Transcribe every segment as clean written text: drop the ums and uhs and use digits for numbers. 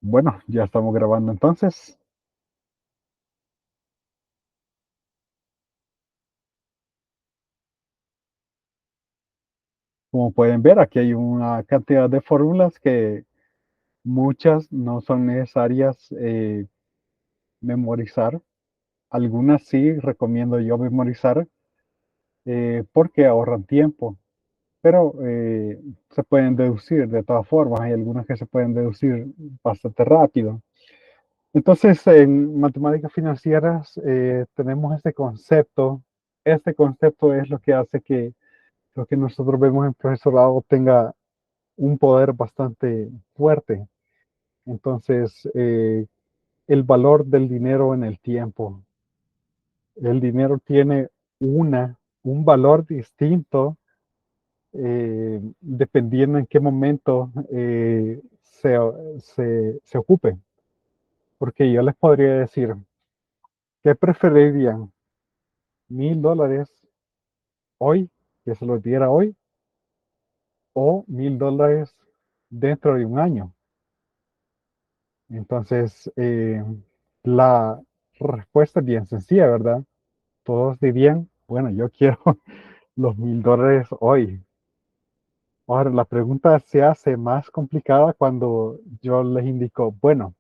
Bueno, ya estamos grabando entonces. Como pueden ver, aquí hay una cantidad de fórmulas que muchas no son necesarias memorizar. Algunas sí recomiendo yo memorizar porque ahorran tiempo, pero se pueden deducir de todas formas. Hay algunas que se pueden deducir bastante rápido. Entonces, en matemáticas financieras tenemos este concepto. Este concepto es lo que hace que lo que nosotros vemos en profesorado tenga un poder bastante fuerte. Entonces, el valor del dinero en el tiempo. El dinero tiene un valor distinto dependiendo en qué momento se ocupe. Porque yo les podría decir, ¿qué preferirían? $1000 hoy, que se los diera hoy, o $1000 dentro de un año. Entonces, la respuesta es bien sencilla, ¿verdad? Todos dirían, bueno, yo quiero los $1000 hoy. Ahora, la pregunta se hace más complicada cuando yo les indico, bueno,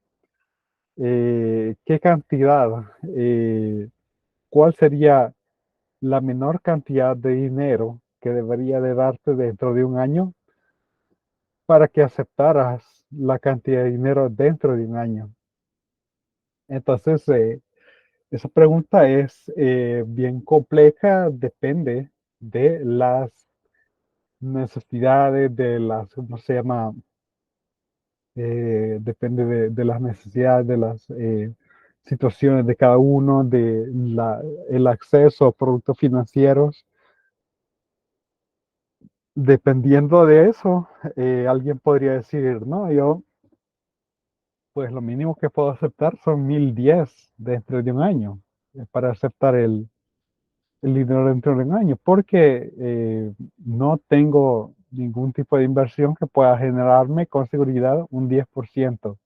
¿qué cantidad? ¿Cuál sería la menor cantidad de dinero que debería de darte dentro de un año para que aceptaras la cantidad de dinero dentro de un año? Entonces, esa pregunta es bien compleja, depende de las necesidades, de las, ¿cómo se llama? Depende de las necesidades, de las situaciones de cada uno, el acceso a productos financieros. Dependiendo de eso, alguien podría decir, no, yo, pues lo mínimo que puedo aceptar son 1010 dentro de un año para aceptar el dinero dentro de un año, porque no tengo ningún tipo de inversión que pueda generarme con seguridad un 10%.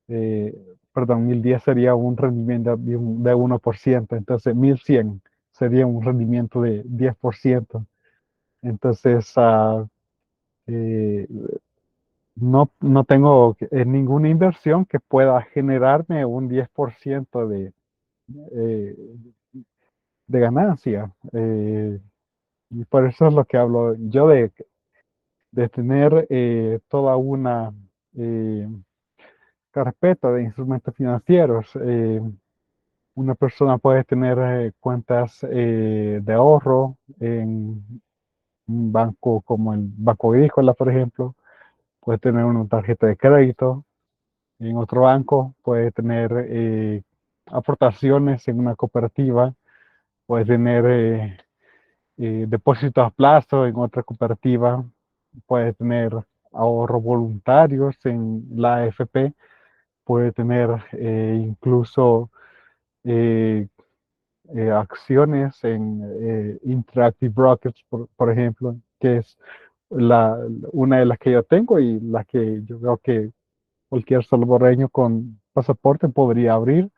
eh, Perdón, 1010 sería un rendimiento de 1%, entonces 1100 sería un rendimiento de 10%. Entonces, eh, no tengo ninguna inversión que pueda generarme un 10% eh, de ganancia. Y por eso es lo que hablo yo de tener toda una eh, carpeta de instrumentos financieros. Una persona puede tener cuentas de ahorro en un banco como el Banco Agrícola, por ejemplo. Puede tener una tarjeta de crédito en otro banco. Puede tener aportaciones en una cooperativa. Puede tener depósitos a plazo en otra cooperativa. Puede tener ahorros voluntarios en la AFP. Puede tener incluso eh, acciones en Interactive Brokers, por ejemplo, que es la, una de las que yo tengo y la que yo creo que cualquier salvadoreño con pasaporte podría abrir,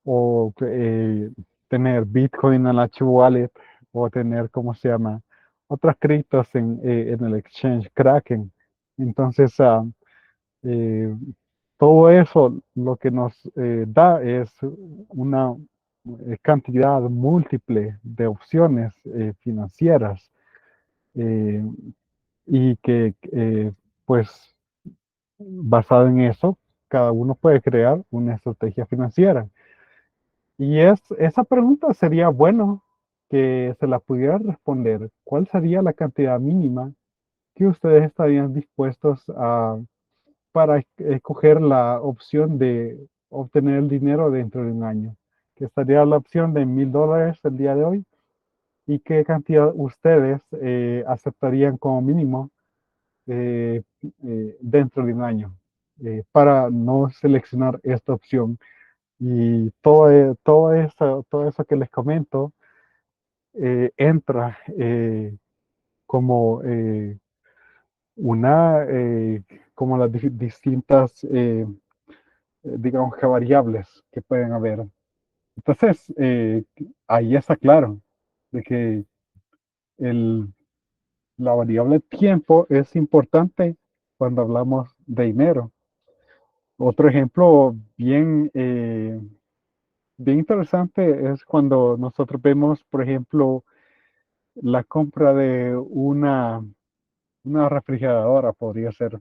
o tener Bitcoin en la Wallet, o tener, ¿cómo se llama? Otras criptos en el exchange Kraken. Entonces, eh, todo eso lo que nos da es una cantidad múltiple de opciones financieras, eh, y que pues basado en eso, cada uno puede crear una estrategia financiera. Y esa pregunta sería bueno que se la pudiera responder. ¿Cuál sería la cantidad mínima que ustedes estarían dispuestos a para escoger la opción de obtener el dinero dentro de un año? Que estaría la opción de $1000 el día de hoy. ¿Y qué cantidad ustedes aceptarían como mínimo dentro de un año para no seleccionar esta opción? Y todo eso que les comento entra como una como las distintas, digamos que variables que pueden haber. Entonces, ahí está claro de que el, la variable tiempo es importante cuando hablamos de dinero. Otro ejemplo bien interesante es cuando nosotros vemos, por ejemplo, la compra de una refrigeradora, podría ser.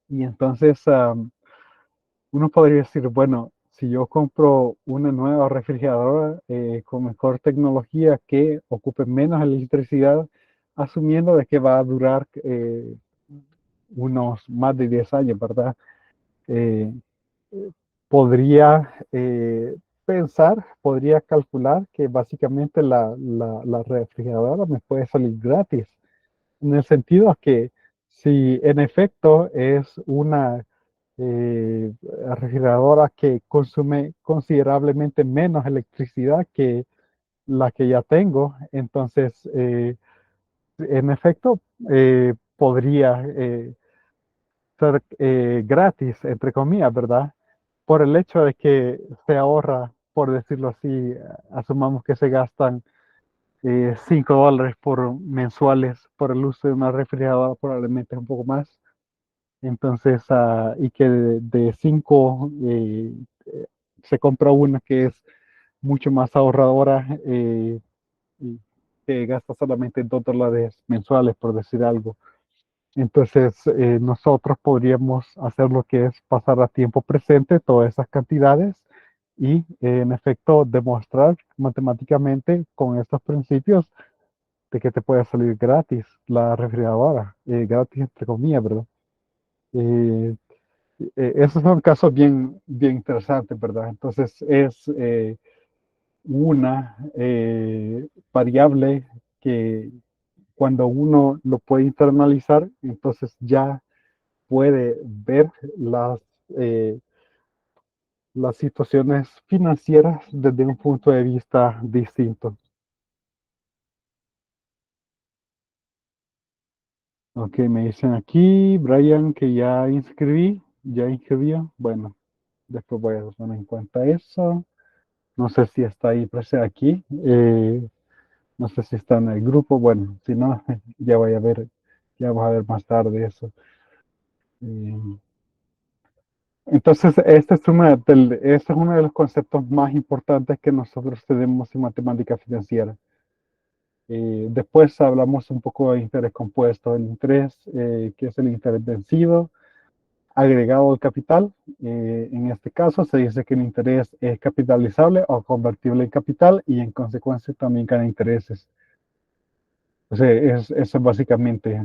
Y entonces uno podría decir, bueno, si yo compro una nueva refrigeradora con mejor tecnología que ocupe menos electricidad, asumiendo de que va a durar unos más de 10 años, ¿verdad? Eh, podría podría calcular que básicamente la refrigeradora me puede salir gratis, en el sentido que si en efecto es una eh, refrigeradora que consume considerablemente menos electricidad que la que ya tengo, entonces en efecto podría ser gratis, entre comillas, ¿verdad? Por el hecho de que se ahorra, por decirlo así, asumamos que se gastan $5 por mensuales por el uso de una refrigeradora, probablemente es un poco más. Entonces, y que de 5 se compra una que es mucho más ahorradora y que gasta solamente $2 mensuales, por decir algo. Entonces, nosotros podríamos hacer lo que es pasar a tiempo presente todas esas cantidades y, en efecto, demostrar matemáticamente con estos principios de que te puede salir gratis la refrigeradora, gratis entre comillas, ¿verdad? Eh, esos son casos bien interesantes, ¿verdad? Entonces, es una variable que cuando uno lo puede internalizar, entonces ya puede ver eh, las situaciones financieras desde un punto de vista distinto. Ok, me dicen aquí, Brian, que ya inscribió. Bueno, después voy a tomar en cuenta eso. No sé si está ahí presente aquí. No sé si está en el grupo. Bueno, si no, ya voy a ver, ya vamos a ver más tarde eso. Eh, Entonces, este es uno de los conceptos más importantes que nosotros tenemos en matemática financiera. Después hablamos un poco de interés compuesto, el interés, que es el interés vencido, agregado al capital. En este caso se dice que el interés es capitalizable o convertible en capital y en consecuencia también gana intereses. O sea, eso es básicamente,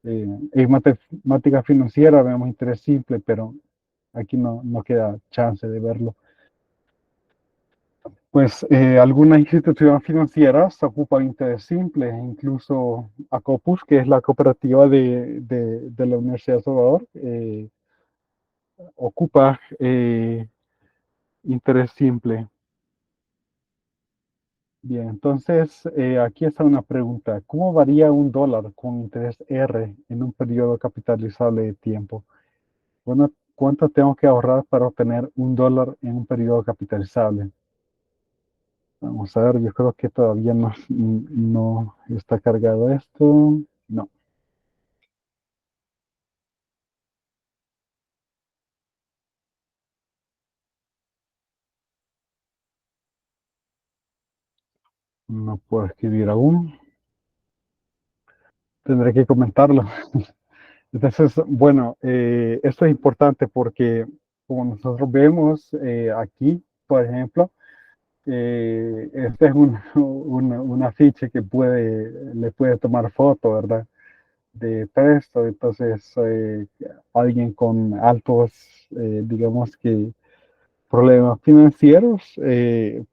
en matemática financiera vemos interés simple, pero aquí no queda chance de verlo. Pues algunas instituciones financieras ocupan interés simple, incluso Acopus, que es la cooperativa de la Universidad de Salvador, ocupa interés simple. Bien, entonces aquí está una pregunta. ¿Cómo varía un dólar con interés R en un periodo capitalizable de tiempo? Bueno, ¿cuánto tengo que ahorrar para obtener un dólar en un periodo capitalizable? Vamos a ver, yo creo que todavía no está cargado esto. No, no puedo escribir aún. Tendré que comentarlo. Entonces, bueno, esto es importante porque como nosotros vemos aquí, por ejemplo, este es un afiche que le puede tomar foto, ¿verdad? De texto. Entonces, alguien con altos, digamos que problemas financieros,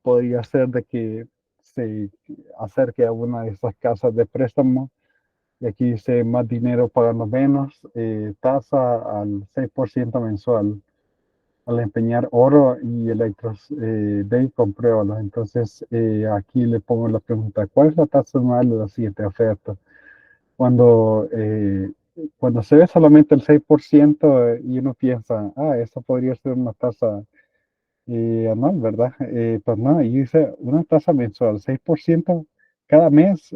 podría ser de que se acerque a una de estas casas de préstamo y aquí dice más dinero pagando menos, tasa al 6% mensual. Al empeñar oro y electros, ve y compruébalo. Entonces, aquí le pongo la pregunta, ¿cuál es la tasa anual de la siguiente oferta? Cuando cuando se ve solamente el 6% y uno piensa, eso podría ser una tasa anual, ¿verdad? Pues no, y dice una tasa mensual, 6% cada mes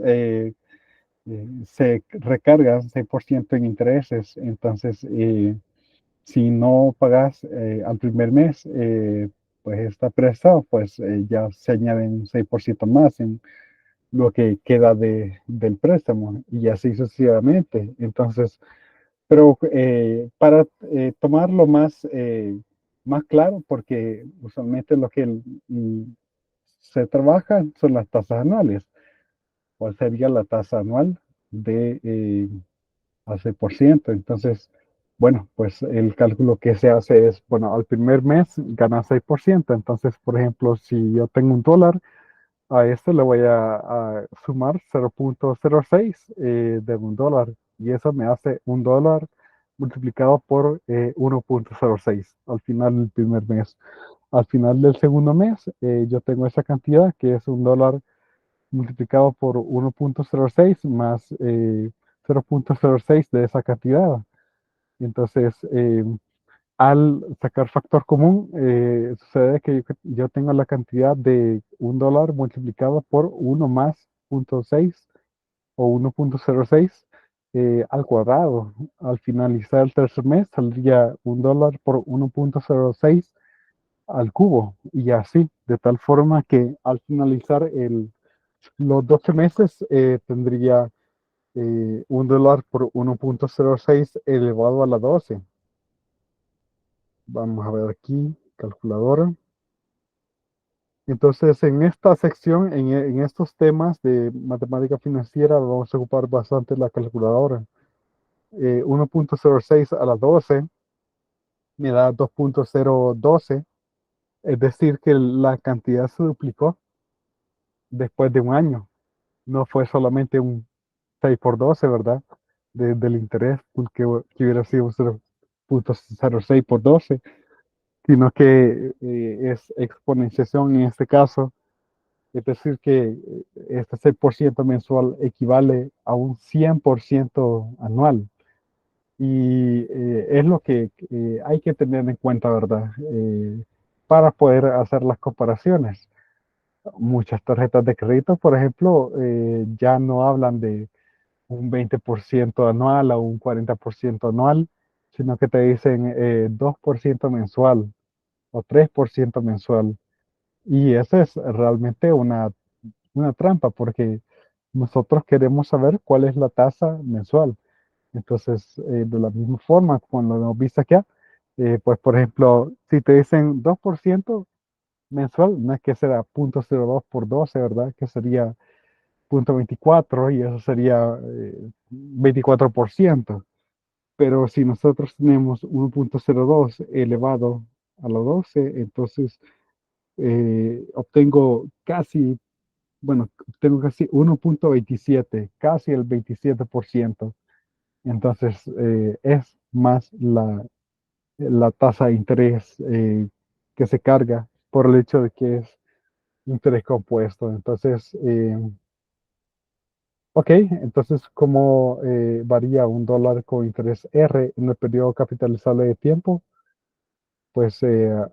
se recarga 6% en intereses. Entonces, si no pagas al primer mes, pues está prestado, pues ya se añaden un 6% más en lo que queda del préstamo y así sucesivamente. Entonces, pero para tomarlo más claro, porque usualmente lo que se trabaja son las tasas anuales. ¿Cuál sería la tasa anual de al 6%? Entonces, bueno, pues el cálculo que se hace es, bueno, al primer mes gana 6%. Entonces, por ejemplo, si yo tengo un dólar, a este le voy a sumar 0,06 de un dólar y eso me hace un dólar multiplicado por 1,06 al final del primer mes. Al final del segundo mes yo tengo esa cantidad que es un dólar multiplicado por 1,06 más 0,06 de esa cantidad. Entonces, al sacar factor común, sucede que yo tengo la cantidad de un dólar multiplicado por uno más 0,6 o 1,06 al cuadrado. Al finalizar el tercer mes saldría un dólar por 1,06 al cubo y así, de tal forma que al finalizar los 12 meses tendría un dólar por 1,06 elevado a la 12. Vamos a ver aquí, calculadora. Entonces, en esta sección, en estos temas de matemática financiera, vamos a ocupar bastante la calculadora. 1,06 a la 12 me da 2,012, es decir, que la cantidad se duplicó después de un año. No fue solamente un 6 por 12, ¿verdad? Del interés, que hubiera sido 0,06 por 12, sino que es exponenciación en este caso. Es decir, que este 6% mensual equivale a un 100% anual. Y es lo que hay que tener en cuenta, ¿verdad? Para poder hacer las comparaciones. Muchas tarjetas de crédito, por ejemplo, ya no hablan de un 20% anual o un 40% anual, sino que te dicen 2% mensual o 3% mensual. Y esa es realmente una trampa porque nosotros queremos saber cuál es la tasa mensual. Entonces, de la misma forma, cuando lo hemos visto acá, pues por ejemplo, si te dicen 2% mensual, no es que será 0,02 por 12, ¿verdad? Que sería 0,24 y eso sería 24%. Pero si nosotros tenemos 1,02 elevado a la 12, entonces obtengo casi, bueno, tengo casi 1,27, casi el 27%. Entonces, es más la tasa de interés que se carga por el hecho de que es interés compuesto. Entonces, ok, entonces, ¿cómo varía un dólar con interés R en el periodo capitalizable de tiempo? Pues en,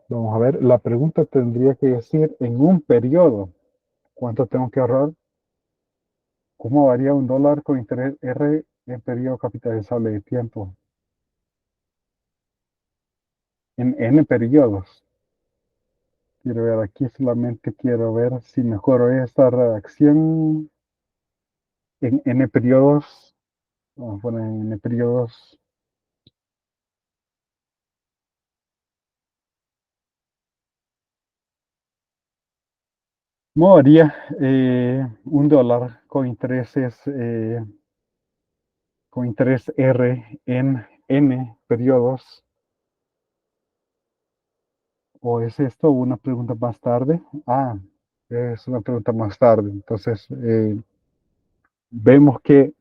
vamos a ver, la pregunta tendría que decir en un periodo, ¿cuánto tengo que ahorrar? ¿Cómo varía un dólar con interés R en periodo capitalizable de tiempo? En N periodos. Quiero ver aquí, solamente quiero ver si mejoro esta redacción en N periodos. Vamos a poner en N periodos. ¿Cómo varía un dólar con interés R en N periodos? ¿O es esto una pregunta más tarde? Es una pregunta más tarde. Entonces, vemos que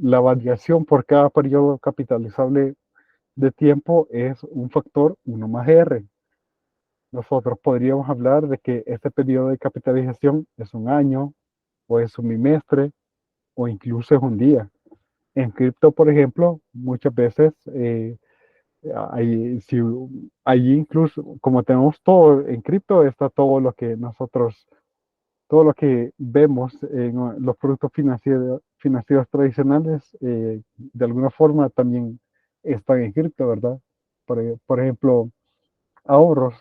la variación por cada periodo capitalizable de tiempo es un factor 1 más R. Nosotros podríamos hablar de que este periodo de capitalización es un año, o es un bimestre, o incluso es un día. En cripto, por ejemplo, muchas veces si, ahí incluso, como tenemos todo en cripto, está todo lo que nosotros, todo lo que vemos en los productos financieros tradicionales, de alguna forma también están en cripto, ¿verdad? Por ejemplo, ahorros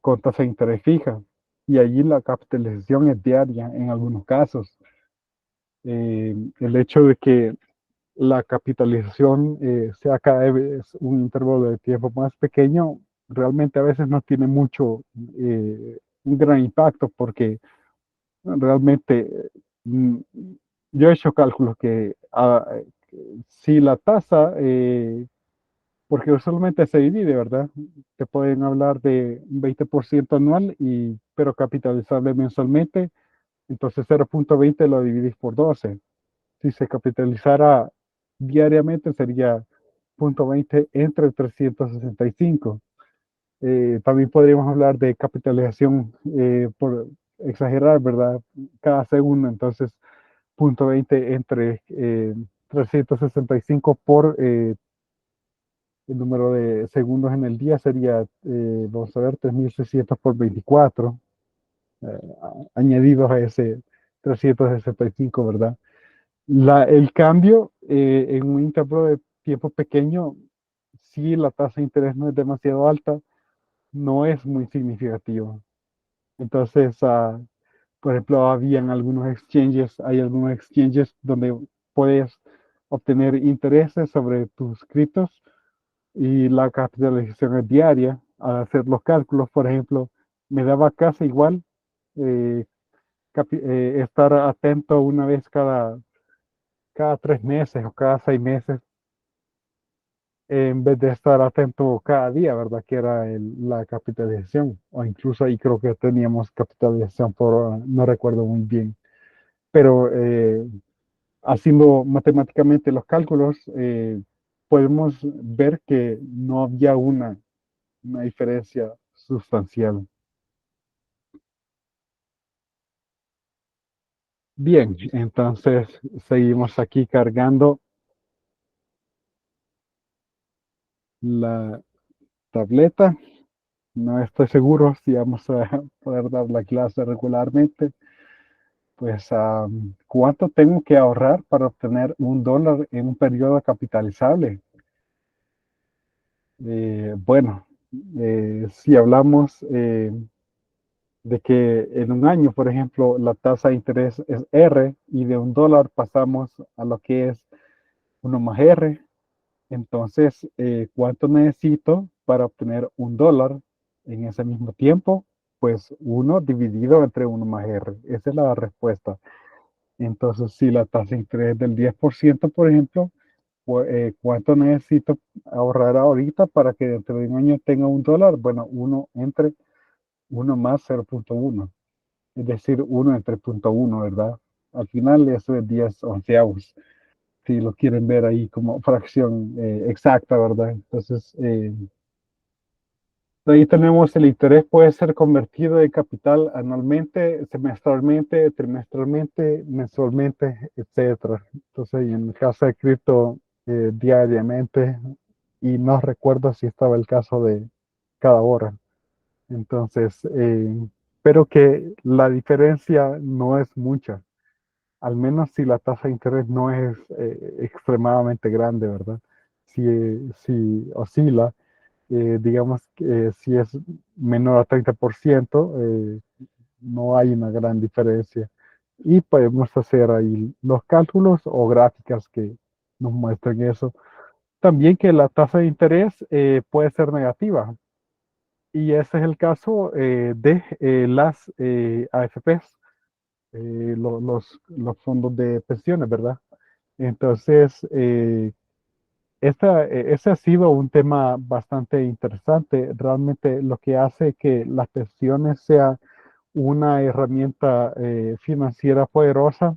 con tasa de interés fija, y allí la capitalización es diaria en algunos casos. El hecho de que la capitalización sea cada vez un intervalo de tiempo más pequeño, realmente a veces no tiene mucho, un gran impacto, porque realmente mm, yo he hecho cálculos que si la tasa, porque usualmente se divide, ¿verdad? Te pueden hablar de un 20% anual, pero capitalizable mensualmente, entonces 0,20 lo dividís por 12. Si se capitalizara diariamente sería 0,20 entre 365. También podríamos hablar de capitalización, por exagerar, ¿verdad? Cada segundo, entonces 0,20 entre 365 por el número de segundos en el día sería, vamos a ver, 3.600 por 24, eh, añadidos a ese 365, ¿verdad? El cambio en un intervalo de tiempo pequeño, si la tasa de interés no es demasiado alta, no es muy significativo. Entonces, por ejemplo, hay algunos exchanges donde puedes obtener intereses sobre tus criptos, y la capitalización es diaria. Al hacer los cálculos, por ejemplo, me daba casi igual eh, estar atento una vez cada 3 meses o cada 6 meses, en vez de estar atento cada día, ¿verdad? Que era la capitalización, o incluso ahí creo que teníamos capitalización por, no recuerdo muy bien, pero haciendo matemáticamente los cálculos, podemos ver que no había una diferencia sustancial. Bien, entonces seguimos aquí cargando la tableta. No estoy seguro si vamos a poder dar la clase regularmente. Pues, ¿cuánto tengo que ahorrar para obtener $1 en un periodo capitalizable? Bueno, si hablamos de que en un año, por ejemplo, la tasa de interés es R, y de $1 pasamos a lo que es 1 más R, entonces, ¿cuánto necesito para obtener $1 en ese mismo tiempo? Pues 1 dividido entre 1 más R. Esa es la respuesta. Entonces, si la tasa de interés es del 10%, por ejemplo, ¿cuánto necesito ahorrar ahorita para que dentro de un año tenga $1? Bueno, 1 más 0,1, es decir, 1 entre 0,1, ¿verdad? Al final eso es 10 onceavos, si lo quieren ver ahí como fracción exacta, ¿verdad? Entonces, ahí tenemos el interés, puede ser convertido en capital anualmente, semestralmente, trimestralmente, mensualmente, etcétera. Entonces, y en el caso de cripto, diariamente, y no recuerdo si estaba el caso de cada hora. Entonces, pero que la diferencia no es mucha, al menos si la tasa de interés no es extremadamente grande, ¿verdad? Si oscila, digamos que si es menor a 30%, no hay una gran diferencia. Y podemos hacer ahí los cálculos o gráficas que nos muestren eso. También que la tasa de interés puede ser negativa. Y ese es el caso de las AFPs, los fondos de pensiones, ¿verdad? Entonces, ese ha sido un tema bastante interesante. Realmente lo que hace que las pensiones sea una herramienta financiera poderosa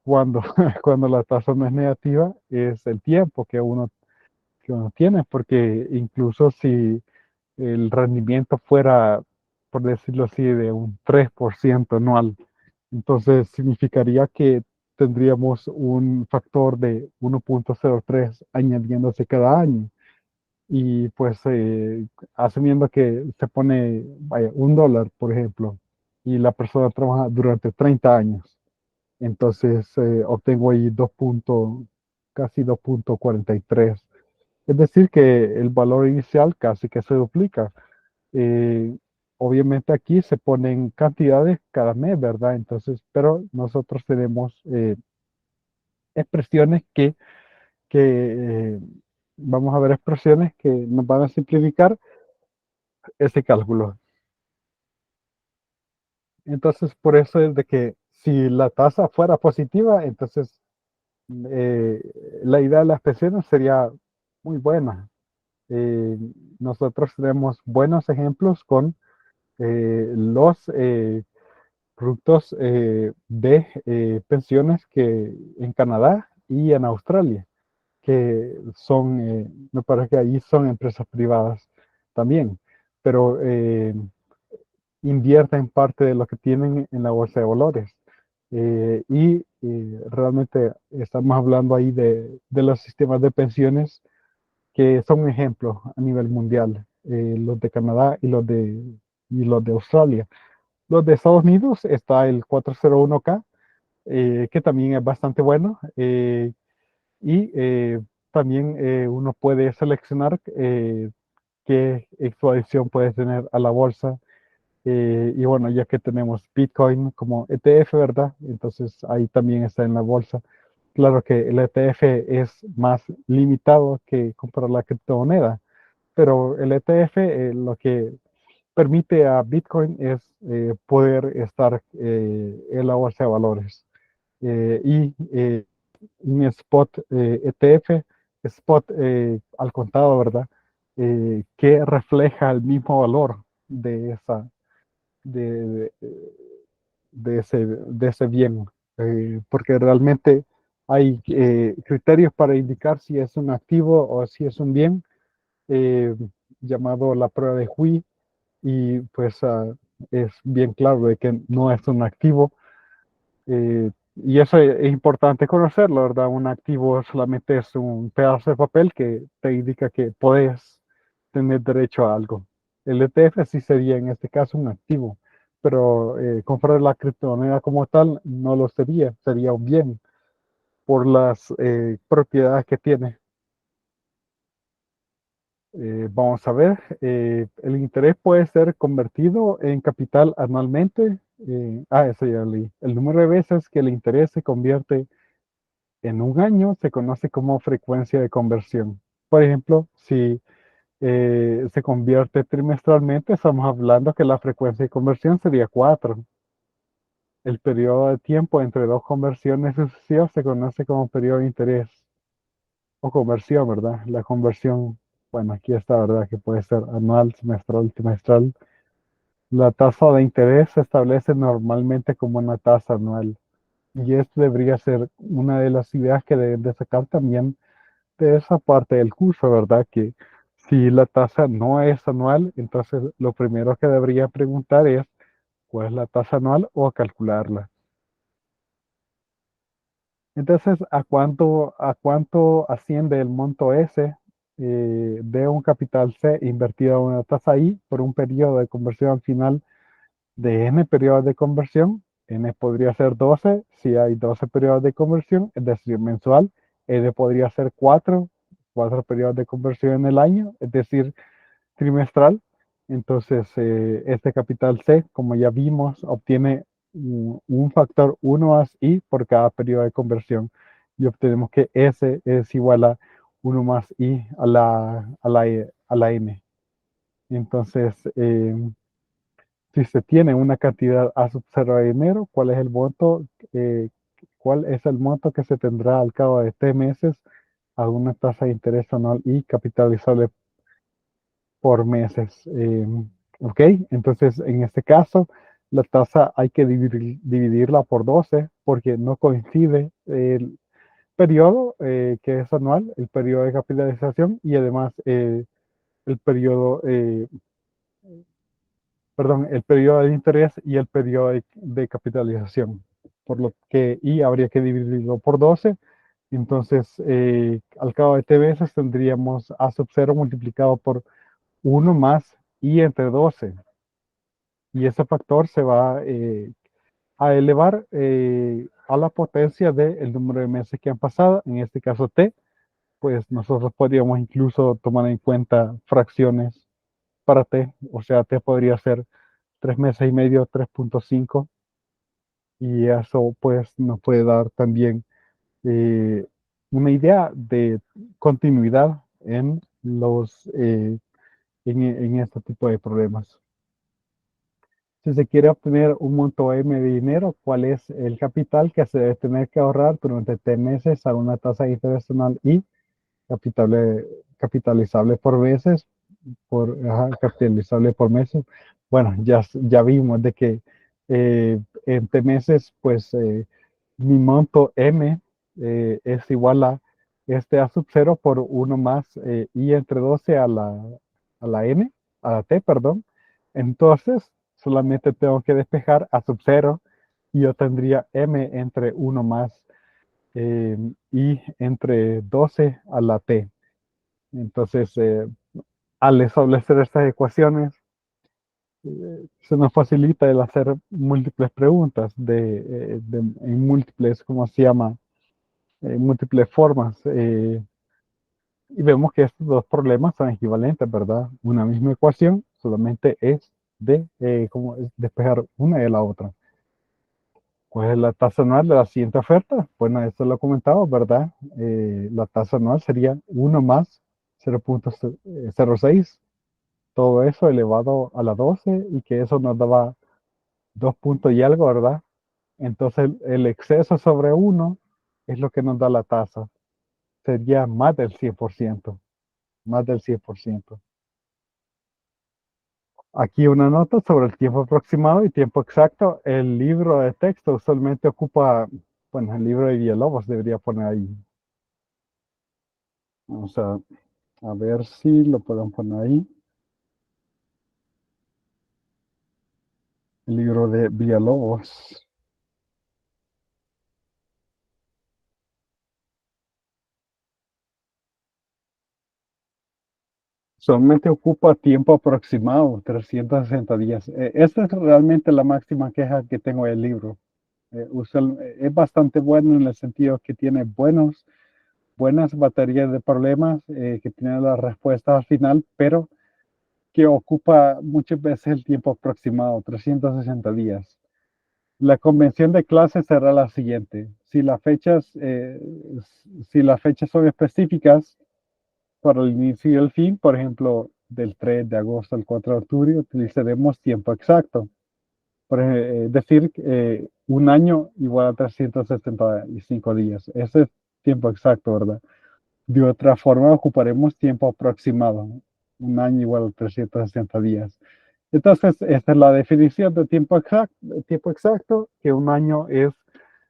cuando, cuando la tasa no es negativa es el tiempo que uno tiene, porque incluso si el rendimiento fuera, por decirlo así, de un 3% anual, Entonces significaría que tendríamos un factor de 1,03 añadiéndose cada año. Y pues asumiendo que se pone, vaya, $1, por ejemplo, y la persona trabaja durante 30 años, entonces obtengo ahí casi 2,43. Es decir, que el valor inicial casi que se duplica. Eh, Obviamente aquí se ponen cantidades cada mes, ¿verdad? Entonces, pero nosotros tenemos expresiones que vamos a ver expresiones que nos van a simplificar ese cálculo. Entonces, por eso es de que si la tasa fuera positiva, entonces eh, la idea de las expresiones sería muy buena. Eh, Nosotros tenemos buenos ejemplos con los productos de pensiones que en Canadá y en Australia, que son, me parece que ahí son empresas privadas también, pero invierten parte de lo que tienen en la bolsa de valores. Realmente estamos hablando ahí de los sistemas de pensiones que son ejemplos a nivel mundial, los de Canadá y los de Australia. Los de Estados Unidos está el 401(k), que también es bastante bueno. Y también uno puede seleccionar qué exposición puede tener a la bolsa. Y bueno, ya que tenemos Bitcoin como ETF, ¿verdad? Entonces ahí también está en la bolsa. Claro que el ETF es más limitado que comprar la criptomoneda, pero el ETF lo que permite a Bitcoin es poder estar en la bolsa de valores. Y un spot ETF, spot al contado, ¿verdad? Que refleja el mismo valor de esa, de, de ese bien, porque realmente hay criterios para indicar si es un activo o si es un bien, eh, llamado la prueba de Hui, y pues es bien claro de que no es un activo. Y eso es importante conocerlo, ¿verdad? Un activo solamente es un pedazo de papel que te indica que puedes tener derecho a algo. El ETF sí sería en este caso un activo, pero comprar la criptomoneda como tal no lo sería, sería un bien por las propiedades que tiene. Vamos a ver, el interés puede ser convertido en capital anualmente. Eso ya leí. El número de veces que el interés se convierte en un año se conoce como frecuencia de conversión. Por ejemplo, si se convierte trimestralmente, estamos hablando que la frecuencia de conversión sería 4. El periodo de tiempo entre dos conversiones sucesivas se conoce como periodo de interés o conversión, ¿verdad? La conversión, bueno, aquí está, ¿verdad? Que puede ser anual, semestral, trimestral. La tasa de interés se establece normalmente como una tasa anual. Y esto debería ser una de las ideas que deben de sacar también de esa parte del curso, ¿verdad? Que si la tasa no es anual, entonces lo primero que debería preguntar es cuál es la tasa anual o calcularla. Entonces, ¿a cuánto asciende el monto S de un capital C invertido en una tasa I por un periodo de conversión final de n periodos de conversión? N podría ser 12 si hay 12 periodos de conversión, es decir, mensual. N podría ser 4 periodos de conversión en el año, es decir, trimestral. Entonces, este capital C, como ya vimos, obtiene un factor 1 más I por cada periodo de conversión. Y obtenemos que S es igual a 1 más I a la N. Entonces, si se tiene una cantidad a sub 0 de dinero, eh, cuál es el monto que se tendrá al cabo de 3 meses a una tasa de interés anual y capitalizable por meses? ¿Ok? Entonces, en este caso, la tasa hay que dividirla por 12 porque no coincide el periodo que es anual, el periodo de capitalización y además el periodo perdón, el periodo de interés y el periodo de capitalización, por lo que y habría que dividirlo por 12. Entonces, al cabo de t veces tendríamos a sub 0 multiplicado por uno más i entre 12. Y ese factor se va a elevar a la potencia del número de meses que han pasado, en este caso t, pues nosotros podríamos incluso tomar en cuenta fracciones para t, o sea, t podría ser 3 meses y medio, 3.5, y eso pues nos puede dar también eh, una idea de continuidad en en este tipo de problemas. Si se quiere obtener un monto M de dinero, ¿cuál es el capital que se debe tener que ahorrar durante 3 meses a una tasa de interés anual y capitalizable por veces, capitalizable por meses? Bueno, ya vimos de que en 3 meses, pues mi monto M es igual a este A sub 0 por uno más I entre 12 a la N, a la T, perdón. Entonces, solamente tengo que despejar A sub 0 y yo tendría M entre uno más I entre 12 a la T. Entonces, al establecer estas ecuaciones, se nos facilita el hacer múltiples preguntas en múltiples, ¿cómo se llama? Múltiples formas. Y vemos que estos dos problemas son equivalentes, ¿verdad? Una misma ecuación solamente es ¿cómo es? Despejar una de la otra. ¿Cuál es la tasa anual de la siguiente oferta? Bueno, esto lo comentaba, ¿verdad? La tasa anual sería uno más 0.06, todo eso elevado a la 12 y que eso nos daba 2 puntos y algo, ¿verdad? Entonces el exceso sobre uno es lo que nos da la tasa. Sería más del 100%, más del 100%. Aquí una nota sobre el tiempo aproximado y tiempo exacto. El libro de texto usualmente ocupa, bueno, el libro de Villalobos debería poner ahí. Vamos a ver si lo pueden poner ahí. El libro de Villalobos. Solamente ocupa tiempo aproximado, 360 días. Esta es realmente la máxima queja que tengo del libro. Es bastante bueno en el sentido que tiene buenas baterías de problemas, que tiene las respuestas al final, pero que ocupa muchas veces el tiempo aproximado, 360 días. La convención de clase será la siguiente. Si las fechas son específicas para el inicio y el fin, por ejemplo, del 3 de agosto al 4 de octubre, utilizaremos tiempo exacto. Decir un año igual a 365 días. Ese es tiempo exacto, ¿verdad? De otra forma, ocuparemos tiempo aproximado. Un año igual a 360 días. Entonces, esta es la definición tiempo exacto, que un año es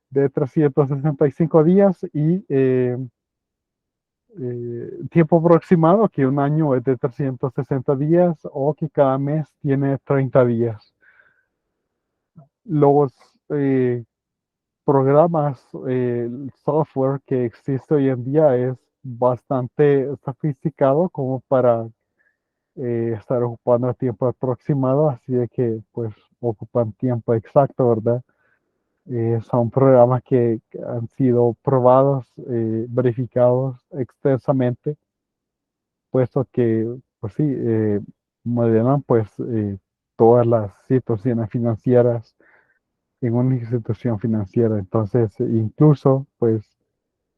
de 365 días y tiempo aproximado, que un año es de 360 días o que cada mes tiene 30 días. Los eh, programas, el software que existe hoy en día es bastante sofisticado como para estar ocupando tiempo aproximado, así de que pues ocupan tiempo exacto, ¿verdad? Son programas que han sido probados, verificados extensamente, puesto que, pues sí, modelan pues todas las situaciones financieras en una institución financiera. Entonces, incluso, pues,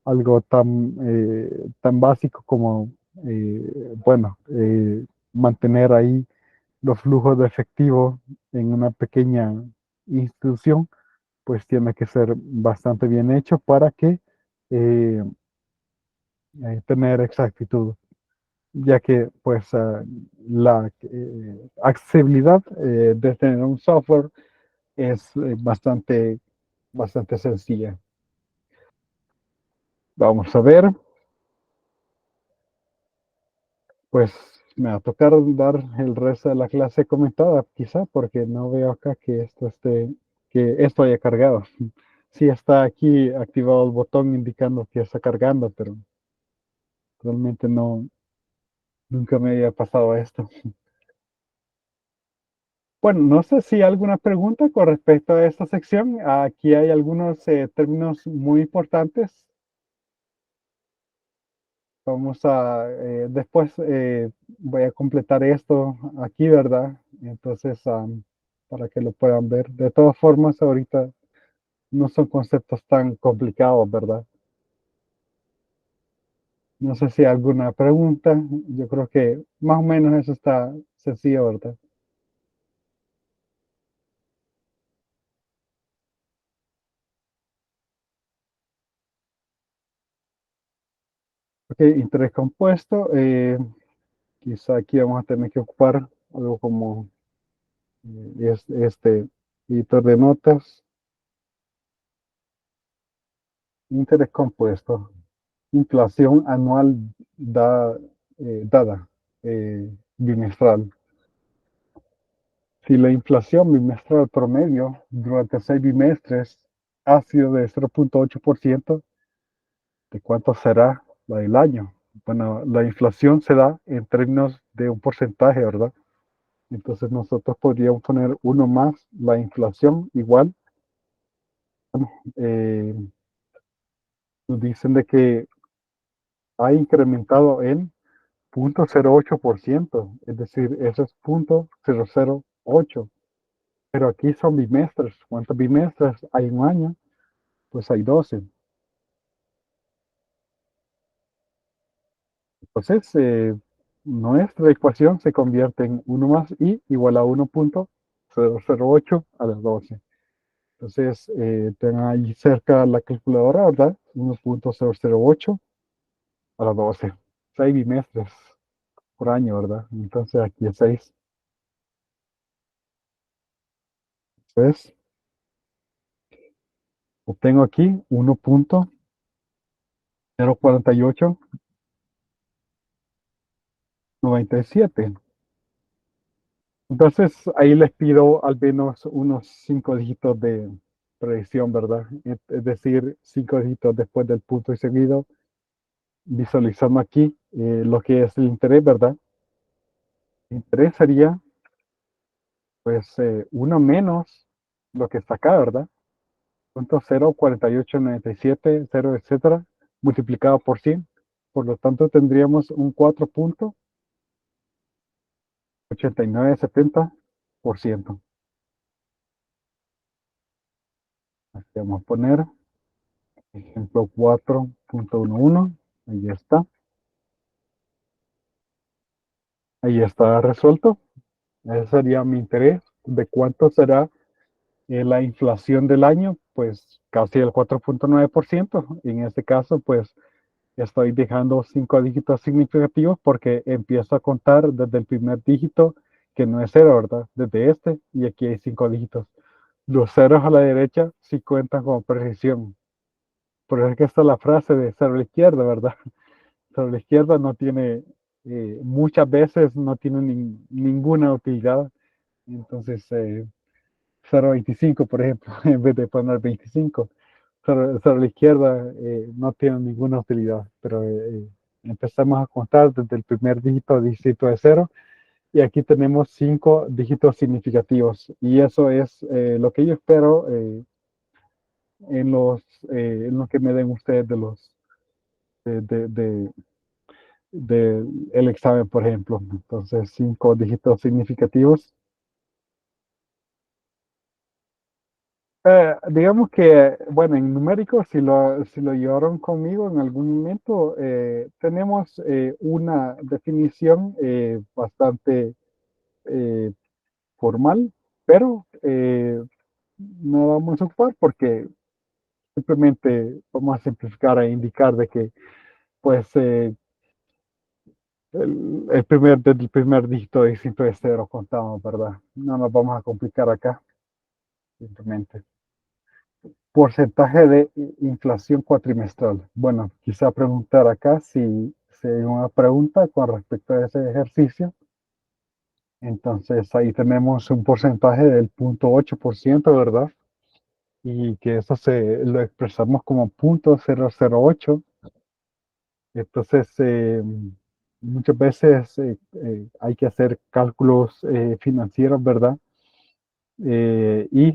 algo tan básico como, bueno, mantener ahí los flujos de efectivo en una pequeña institución, pues tiene que ser bastante bien hecho para que eh, tener exactitud, ya que pues la accesibilidad de tener un software es bastante sencilla. Vamos a ver, pues me va a tocar dar el resto de la clase comentada, quizá, porque no veo acá que que esto haya cargado. Sí está aquí activado el botón indicando que está cargando, pero realmente nunca me había pasado esto. Bueno, no sé si hay alguna pregunta con respecto a esta sección. Aquí hay algunos términos muy importantes. Vamos después voy a completar esto aquí, ¿verdad? Entonces, para que lo puedan ver. De todas formas, ahorita no son conceptos tan complicados, ¿verdad? No sé si hay alguna pregunta. Yo creo que más o menos eso está sencillo, ¿verdad? Ok, interés compuesto. Quizá aquí vamos a tener que ocupar algo como este editor de notas. Interés compuesto. Inflación anual dada bimestral. Si la inflación bimestral promedio durante 6 bimestres ha sido de 0,8%, ¿de cuánto será la del año? Bueno, la inflación se da en términos de un porcentaje, ¿verdad? Entonces nosotros podríamos poner uno más la inflación igual. eh, Nos dicen de que ha incrementado en 0,08%, es decir, eso es 0,008. Pero aquí son bimestres. ¿Cuántos bimestres hay en un año? Pues hay 12. Entonces, nuestra ecuación se convierte en uno más i igual a 1,008 a la 12. Entonces, tengan ahí cerca la calculadora, ¿verdad? 1,008 a la 12. 6 bimestres por año, ¿verdad? Entonces, aquí es 6. Entonces, obtengo aquí 1,04897. Entonces, ahí les pido al menos unos 5 dígitos de predicción, ¿verdad? Es decir, 5 dígitos después del punto y seguido, visualizando aquí lo que es el interés, ¿verdad? El interés sería, pues, uno menos lo que está acá, ¿verdad? 0,4897, 0, etcétera, multiplicado por 100. Por lo tanto, tendríamos un 4,8970%. Así vamos a poner ejemplo 4,11. Ahí está. Ahí está resuelto. Ese sería mi interés. ¿De cuánto será la inflación del año? Pues casi el 4,9%. En este caso, pues estoy dejando 5 dígitos significativos porque empiezo a contar desde el primer dígito, que no es cero, ¿verdad? Desde este, y aquí hay 5 dígitos. Los ceros a la derecha sí cuentan como precisión. Por eso es que está la frase de cero a la izquierda, ¿verdad? Sobre la izquierda no tiene, muchas veces no tiene ninguna utilidad. Entonces, 0,25, por ejemplo, en vez de poner 25, sobre la izquierda no tiene ninguna utilidad. Pero empezamos a contar desde el primer dígito de cero, y aquí tenemos 5 dígitos significativos. Y eso es lo que yo espero en en lo que me den ustedes de los de, de, del examen, por ejemplo. Entonces, 5 dígitos significativos. Digamos que, bueno, en numérico, si lo llevaron conmigo en algún momento, tenemos una definición bastante eh, formal, pero no vamos a ocupar porque simplemente vamos a simplificar e indicar de que, pues, desde el primer dígito de siempre es cero contamos, ¿verdad? No nos vamos a complicar acá, simplemente. Porcentaje de inflación cuatrimestral. Bueno, quizá preguntar acá si hay una pregunta con respecto a ese ejercicio. Entonces ahí tenemos un porcentaje del 0.8%, ¿verdad? Y que eso lo expresamos como 0.008. Entonces, muchas veces hay que hacer cálculos financieros, ¿verdad? Y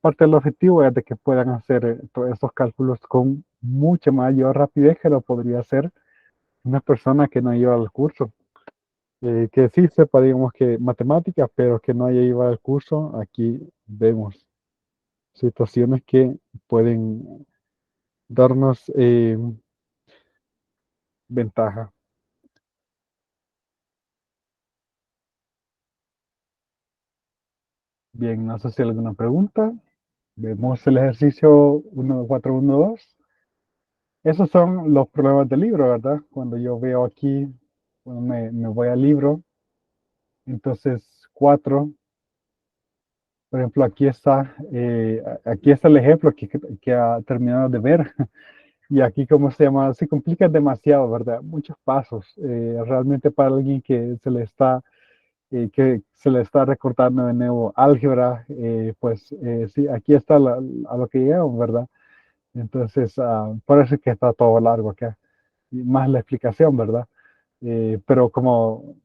parte del objetivo es de que puedan hacer todos esos cálculos con mucha mayor rapidez que lo podría hacer una persona que no lleva el curso. Que sí sepa, digamos que matemáticas, pero que no haya llevado el curso, aquí vemos situaciones que pueden darnos ventaja. Bien, no sé si hay alguna pregunta. Vemos el ejercicio 1.4.1.2. Esos son los problemas del libro, ¿verdad? Cuando yo veo aquí, cuando me voy al libro, entonces 4, por ejemplo, aquí está el ejemplo que ha terminado de ver. Y aquí, ¿cómo se llama? Se complica demasiado, ¿verdad? Muchos pasos. Realmente para alguien que se le está recortando de nuevo álgebra, pues sí, aquí está a lo que llegamos, ¿verdad? Entonces, por eso es que está todo largo acá. Y más la explicación, ¿verdad? Pero como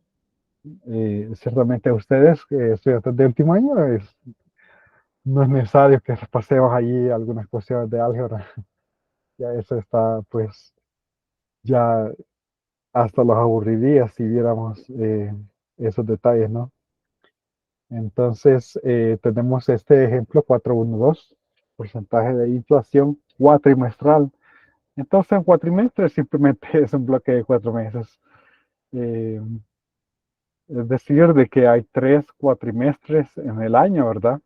ciertamente ustedes, estudiantes de último año, no es necesario que repasemos allí algunas cuestiones de álgebra. Ya eso está, pues, ya hasta los aburriría si viéramos esos detalles, ¿no? Entonces, tenemos este ejemplo 4.1.2, porcentaje de inflación cuatrimestral. Entonces, un cuatrimestre simplemente es un bloque de 4 meses. Eh, es decir, de que hay 3 cuatrimestres en el año, ¿verdad?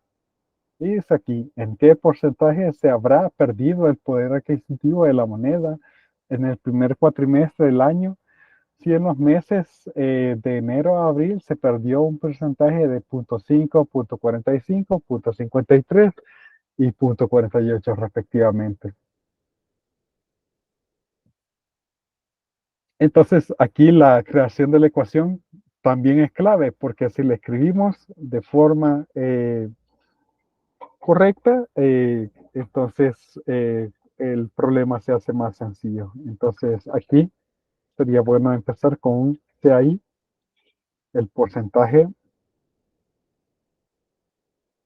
Y dice aquí, ¿en qué porcentaje se habrá perdido el poder adquisitivo de la moneda en el primer cuatrimestre del año? Si en los meses de enero a abril se perdió un porcentaje de 0.5, 0.45, 0.53 y 0.48 respectivamente. Entonces, aquí la creación de la ecuación también es clave, porque si la escribimos de forma correcta, entonces el problema se hace más sencillo. Entonces, aquí sería bueno empezar con un CAI, el porcentaje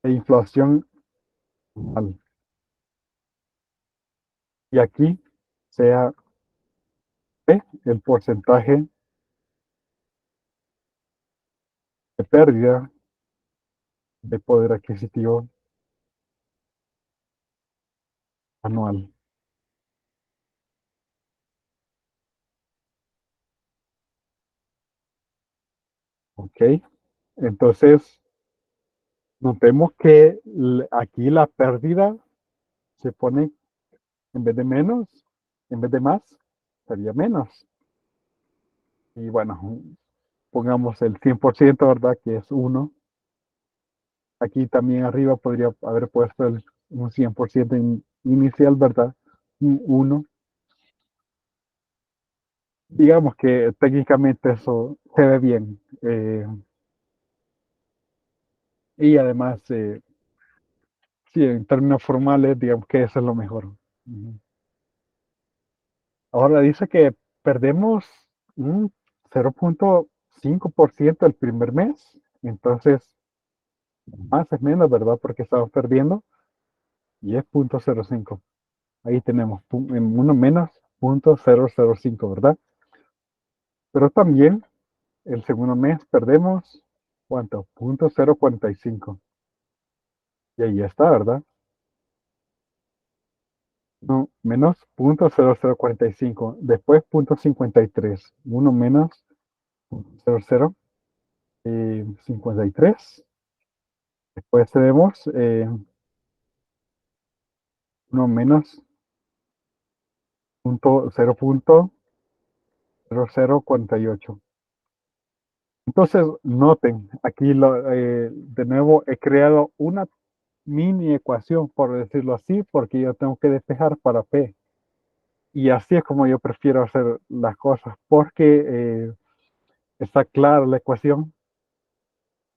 de inflación anual. Y aquí sea P, el porcentaje de pérdida de poder adquisitivo anual. ¿Ok? Entonces, notemos que aquí la pérdida se pone en vez de menos, en vez de más, sería menos. Y bueno, pongamos el 100%, ¿verdad? Que es 1. Aquí también arriba podría haber puesto un 100% inicial, ¿verdad? Un 1. Digamos que técnicamente eso se ve bien. Y además, sí, en términos formales, digamos que eso es lo mejor. Ujú. Ahora dice que perdemos un 0.5% el primer mes. Entonces, más es menos, ¿verdad? Porque estamos perdiendo 10.05. Ahí tenemos en uno menos 0.005, ¿verdad? Pero también el segundo mes perdemos, ¿cuánto? 0.045. Y ahí está, ¿verdad? No, menos 0.0045. Después 0.53. Uno menos 0.053. Después tenemos uno menos 0.0048. Entonces, noten, aquí de nuevo he creado una mini ecuación, por decirlo así, porque yo tengo que despejar para P. Y así es como yo prefiero hacer las cosas, porque está clara la ecuación.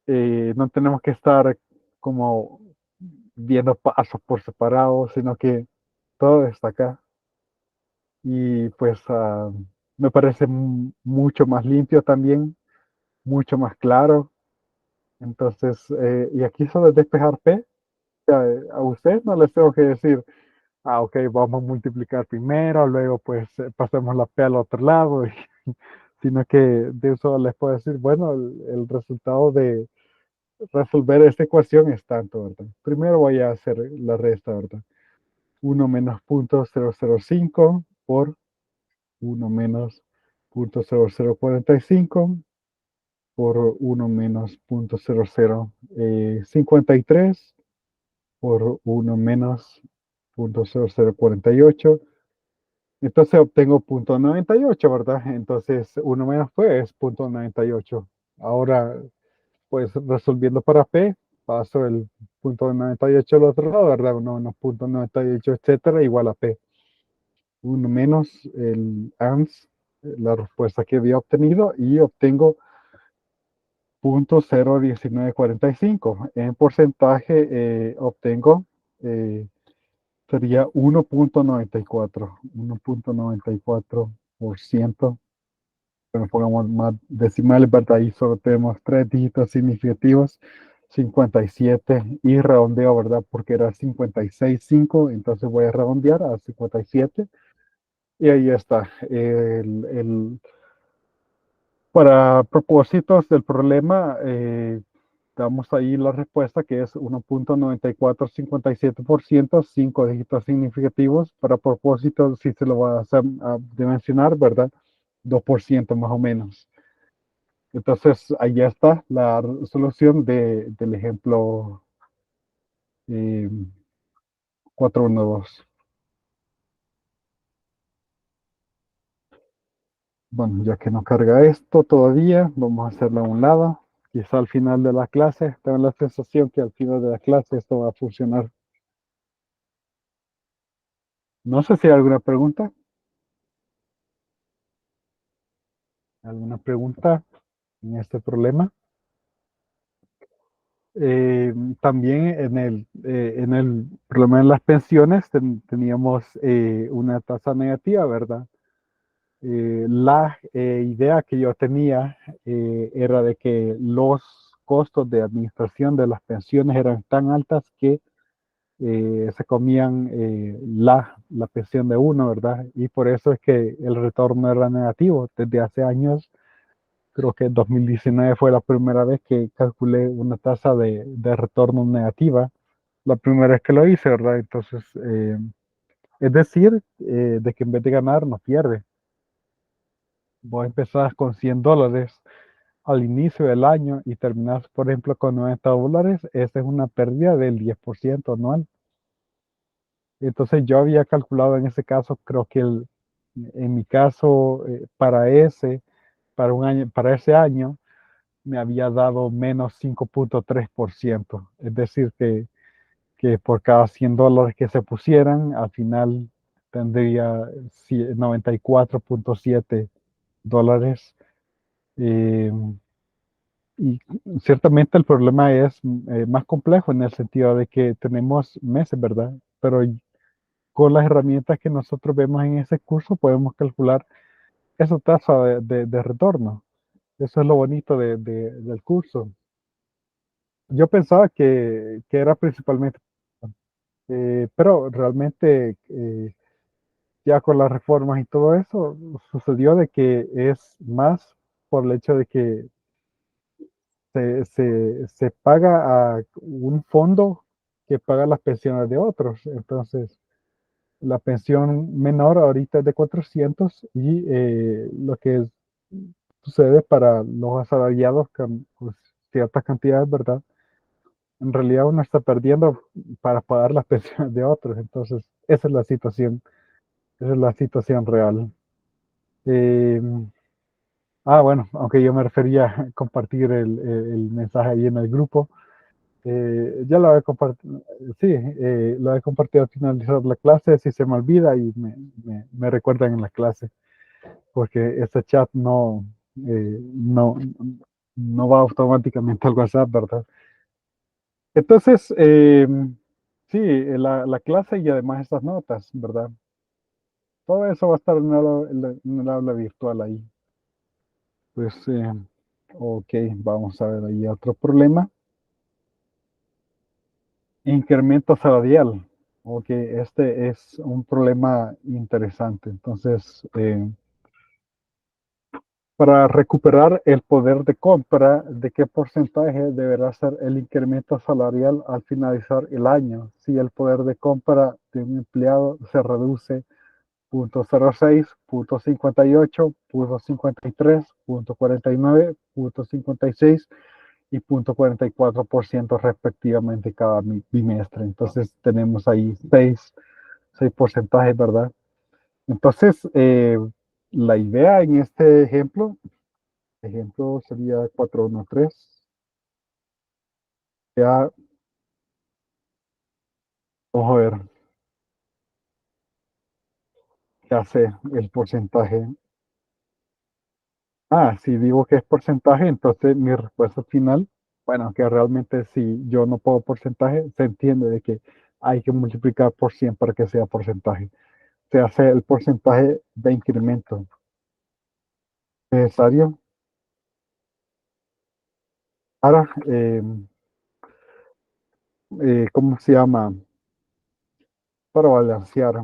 No tenemos que estar como viendo pasos por separado, sino que todo está acá. Y pues me parece mucho más limpio también, mucho más claro. Entonces, y aquí solo es despejar P. A ustedes no les tengo que decir, ok, vamos a multiplicar primero, luego pues pasemos la P al otro lado, sino que de eso les puedo decir, bueno, el resultado de resolver esta ecuación es tanto, ¿verdad? Primero voy a hacer la resta, ¿verdad? Uno menos 0.0005 por uno menos 0.0045 por uno menos 0.0053 por uno menos 0.0048. Entonces obtengo 0.98, ¿verdad? Entonces uno menos P es 0.98. Ahora, pues resolviendo para P, paso el 0.98 al otro lado, ¿verdad? Uno menos 0.98, etcétera, igual a P. Uno menos el ANS, la respuesta que había obtenido, y obtengo 0.01945. En porcentaje obtengo, eh, sería 1.94, 1.94%. Pero pongamos más decimales, ¿verdad? Ahí solo tenemos tres dígitos significativos, 57, y redondeo, ¿verdad? Porque era 56,5, entonces voy a redondear a 57, y ahí está. Para propósitos del problema, damos ahí la respuesta que es 1.9457%, cinco dígitos significativos. Para propósitos, si se lo va a hacer a dimensionar, ¿verdad? 2% más o menos. Entonces, ahí ya está la solución del ejemplo eh, 412. Bueno, ya que no carga esto todavía, vamos a hacerlo a un lado. Quizá al final de la clase, tengo la sensación que al final de la clase esto va a funcionar. No sé si hay alguna pregunta. ¿Alguna pregunta en este problema? También en el problema de las pensiones teníamos una tasa negativa, ¿verdad? La idea que yo tenía era de que los costos de administración de las pensiones eran tan altas que se comían la pensión de uno, ¿verdad? Y por eso es que el retorno era negativo. Desde hace años, creo que en 2019 fue la primera vez que calculé una tasa de retorno negativa. La primera vez que lo hice, ¿verdad? Entonces, es decir, de que en vez de ganar, no pierde. Vos empezás con $100 al inicio del año y terminas, por ejemplo, con $90, esa es una pérdida del 10% anual. Entonces yo había calculado en ese caso, creo que en mi caso, para un año, para ese año, me había dado menos 5.3%. Es decir, que por cada $100 que se pusieran, al final tendría 94.7 dólares. Eh, Y ciertamente el problema es más complejo en el sentido de que tenemos meses, ¿verdad? Pero con las herramientas que nosotros vemos en ese curso podemos calcular esa tasa de retorno. Eso es lo bonito del curso. Yo pensaba que era principalmente, pero realmente ya con las reformas y todo eso, sucedió de que es más por el hecho de que se paga a un fondo que paga las pensiones de otros. Entonces, la pensión menor ahorita es de 400 y lo que sucede para los asalariados con pues, ciertas cantidades, ¿verdad? En realidad uno está perdiendo para pagar las pensiones de otros. Entonces, esa es la situación. Esa es la situación real. Eh, bueno, aunque yo me refería a compartir el mensaje ahí en el grupo. Ya lo he compartido, sí, lo he compartido al finalizar la clase, si se me olvida y me recuerdan en la clase, porque ese chat no va automáticamente al WhatsApp, ¿verdad? Entonces, sí, la clase y además estas notas, ¿verdad? Todo eso va a estar en el aula virtual ahí. Pues, ok, vamos a ver ahí otro problema. Incremento salarial. Ok, este es un problema interesante. Entonces, para recuperar el poder de compra, ¿de qué porcentaje deberá ser el incremento salarial al finalizar el año? Si el poder de compra de un empleado se reduce 0.06, 0.58, 0.53, 0.49, 0.56 y 0.44% respectivamente cada bimestre. Entonces tenemos ahí seis porcentajes, ¿verdad? Entonces, la idea en este ejemplo sería 413, ya, vamos a ver, ya sé el porcentaje. Si digo que es porcentaje, entonces mi respuesta final, bueno, que realmente si yo no pongo porcentaje, se entiende de que hay que multiplicar por 100 para que sea porcentaje. Se hace el porcentaje de incremento necesario para, ¿cómo se llama? Para balancear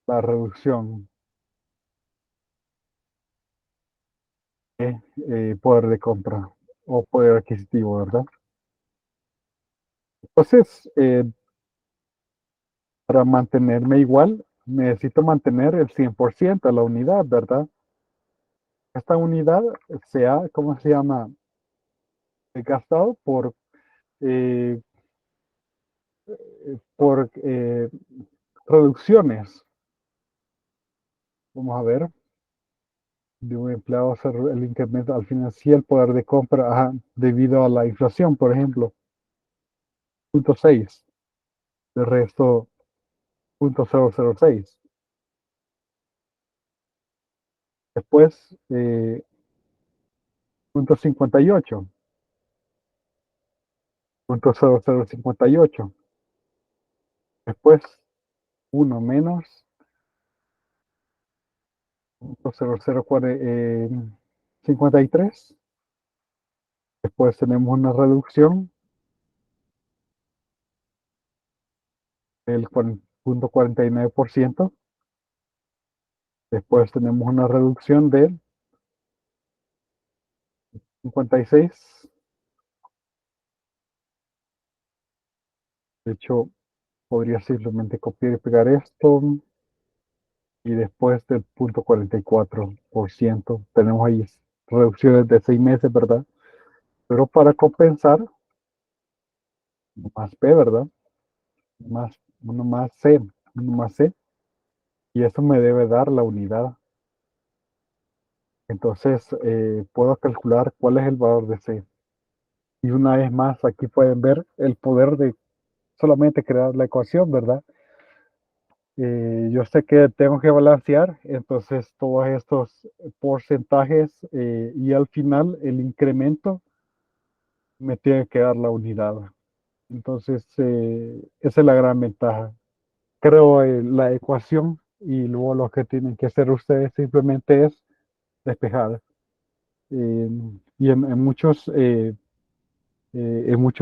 la reducción de poder de compra o poder adquisitivo, ¿verdad? Entonces, para mantenerme igual, necesito mantener el 100% de la unidad, ¿verdad? Esta unidad se ha, ¿cómo se llama? Gastado eh, por reducciones. Vamos a ver, de un empleado hacer el incremento al financiar el poder de compra debido a la inflación, por ejemplo, 0.6, el resto 0.006. Después, 0.58, 0.0058. Después, uno menos 0.0053. Después tenemos una reducción del 0.49%. Después tenemos una reducción del 56. De hecho, podría simplemente copiar y pegar esto. Y después del 0.44% tenemos ahí reducciones de 6 meses, ¿verdad? Pero para compensar, más P, ¿verdad? Más, uno más C, uno más C. Y eso me debe dar la unidad. Entonces, puedo calcular cuál es el valor de C. Y una vez más, aquí pueden ver el poder de solamente crear la ecuación, ¿verdad? Yo sé que tengo que balancear, entonces todos estos porcentajes y al final el incremento me tiene que dar la unidad. Entonces, esa es la gran ventaja. Creo la ecuación y luego lo que tienen que hacer ustedes simplemente es despejar. Eh, y en muchos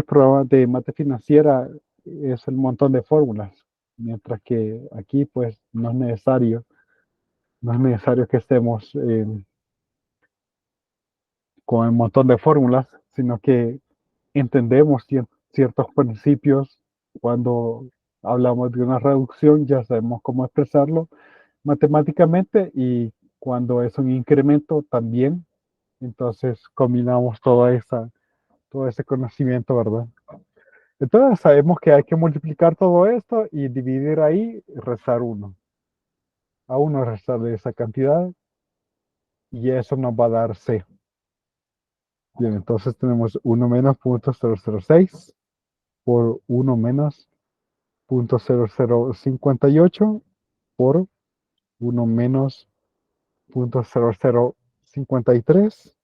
programas de mate financiera es el montón de fórmulas, mientras que aquí pues no es necesario que estemos con el montón de fórmulas, sino que entendemos ciertos principios cuando hablamos de una reducción, ya sabemos cómo expresarlo matemáticamente y cuando es un incremento también, entonces combinamos todo ese conocimiento, ¿verdad? Entonces sabemos que hay que multiplicar todo esto y dividir ahí, restar uno. A uno restarle esa cantidad y eso nos va a dar C. Bien, entonces tenemos uno menos punto cero cero seis por uno menos punto cero cero cincuenta y ocho por uno menos punto cero cero cincuenta y tres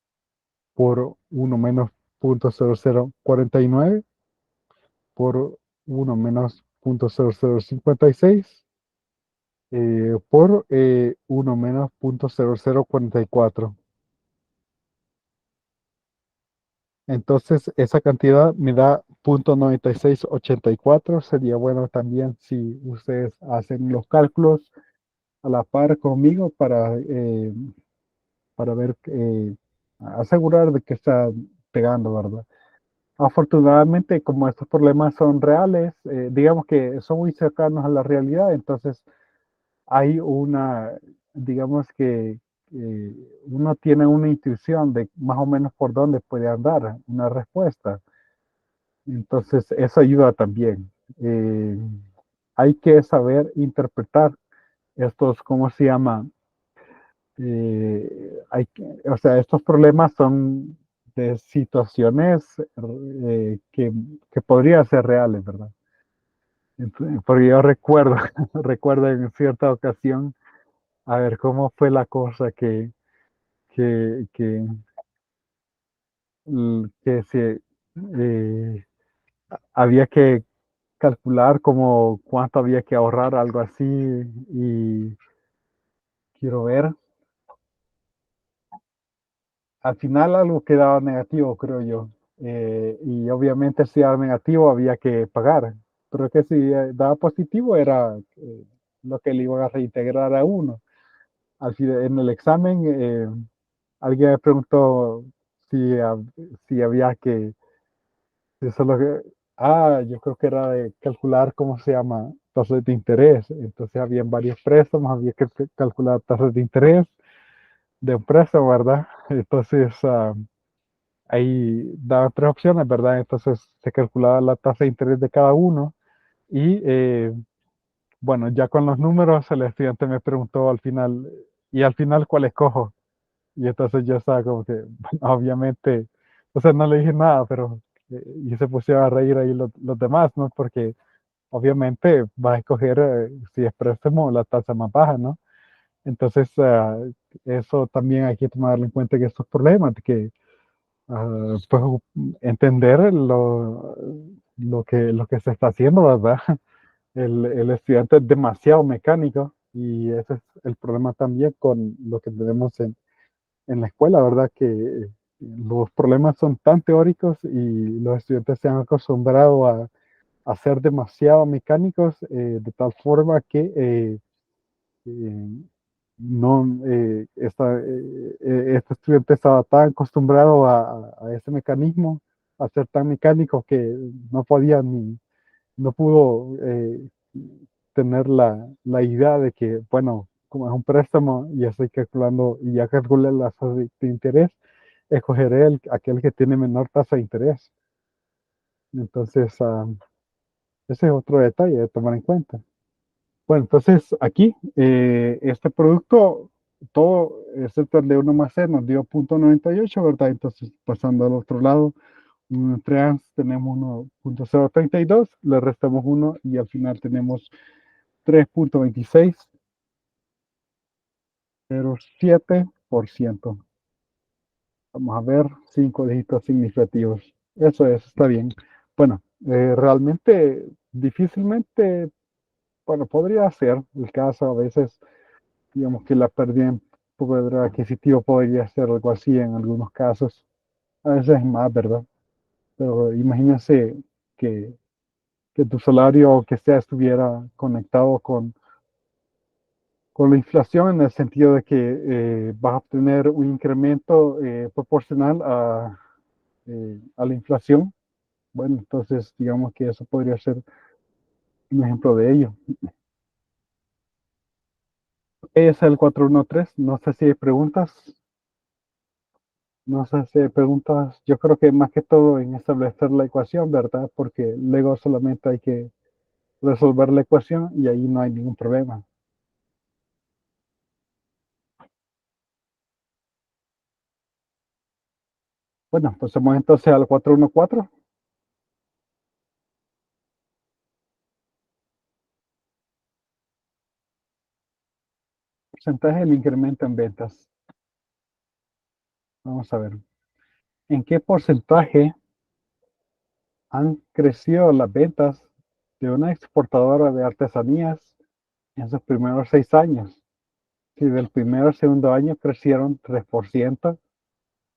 por uno menos punto cero cero cuarenta y nueve por uno menos punto cero cero cincuenta y seis por uno menos punto cero cero cuarenta y cuatro. Entonces, esa cantidad me da punto 9684. Sería bueno también si ustedes hacen los cálculos a la par conmigo para ver, asegurar de que está pegando, ¿verdad? Afortunadamente, como estos problemas son reales, digamos que son muy cercanos a la realidad, entonces hay digamos que uno tiene una intuición de más o menos por dónde puede andar una respuesta. Entonces, eso ayuda también. Eh, Hay que saber interpretar estos, ¿cómo se llama? O sea, estos problemas son de situaciones que podrían ser reales, ¿verdad? Porque yo recuerdo, recuerdo en cierta ocasión, a ver cómo fue la cosa que, que, que se, había que calcular como cuánto había que ahorrar, algo así, y quiero ver, al final algo quedaba negativo, creo yo, y obviamente si era negativo había que pagar, pero que si daba positivo era lo que le iban a reintegrar a uno. En el examen alguien me preguntó si, si había que, eso es lo que, yo creo que era de calcular, ¿cómo se llama? Tasas de interés. Entonces había varios préstamos, había que calcular tasas de interés de un préstamo, ¿verdad? Entonces ahí daban tres opciones, ¿verdad? Entonces se calculaba la tasa de interés de cada uno y bueno, ya con los números el estudiante me preguntó al final, ¿y al final cuál escojo? Y entonces yo estaba como que, bueno, obviamente, o sea, no le dije nada, pero, y se pusieron a reír ahí los demás, ¿no? Porque obviamente va a escoger, si es préstamo, la tasa más baja, ¿no? Entonces, eso también hay que tomarlo en cuenta que estos problemas, de que, pues, entender lo que se está haciendo, ¿verdad? El estudiante es demasiado mecánico y ese es el problema también con lo que tenemos en la escuela, ¿verdad? Que los problemas son tan teóricos y los estudiantes se han acostumbrado a ser demasiado mecánicos de tal forma que eh, no, este estudiante estaba tan acostumbrado a ese mecanismo, a ser tan mecánico que no podía no pudo tener la idea de que, bueno, como es un préstamo y ya estoy calculando y ya calculé la tasa de interés, escogeré aquel que tiene menor tasa de interés. Entonces, ese es otro detalle de tomar en cuenta. Bueno, entonces aquí, este producto, todo excepto el de 1 más C nos dio 0,98, ¿verdad? Entonces, pasando al otro lado, entre ANS tenemos 1,032, le restamos 1 y al final tenemos 3,2607%. Vamos a ver, 5 dígitos significativos. Eso es, está bien. Bueno, realmente, difícilmente, bueno, podría ser el caso. A veces, digamos que la pérdida en poder adquisitivo podría ser algo así en algunos casos. A veces es más, ¿verdad? Pero imagínense que, que tu salario o que sea estuviera conectado con la inflación en el sentido de que vas a obtener un incremento proporcional a la inflación. Bueno, entonces digamos que eso podría ser un ejemplo de ello. Es el 413. No sé si hay preguntas. No sé si hay preguntas. Yo creo que más que todo en establecer la ecuación, ¿verdad? Porque luego solamente hay que resolver la ecuación y ahí no hay ningún problema. Bueno, pasemos entonces al 414. Porcentaje del incremento en ventas. Vamos a ver. ¿En qué porcentaje han crecido las ventas de una exportadora de artesanías en sus primeros 6 años? Si del primero al segundo año crecieron 3%,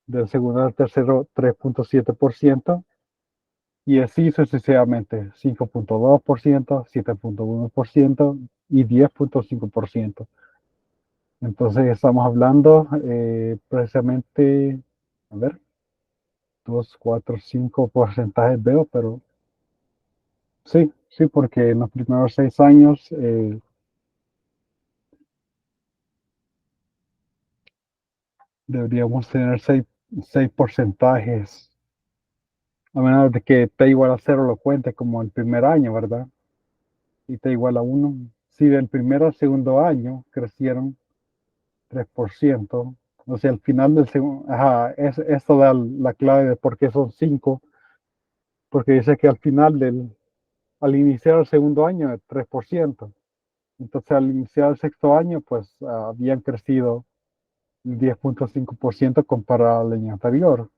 del segundo al tercero 3,7%, y así sucesivamente, 5,2%, 7,1% y 10,5%. Entonces estamos hablando precisamente, a ver, 2, 4, 5 porcentajes veo, pero sí, sí, porque en los primeros 6 años deberíamos tener seis porcentajes, a menos de que T igual a cero lo cuente como el primer año, ¿verdad? Y T igual a uno. Si del primero al segundo año crecieron 3%, o sea, al final del segundo, ajá, esto da la clave de por qué son 5, porque dice que al iniciar el segundo año, 3%. Entonces, al iniciar el sexto año, pues habían crecido 10,5% comparado al año anterior.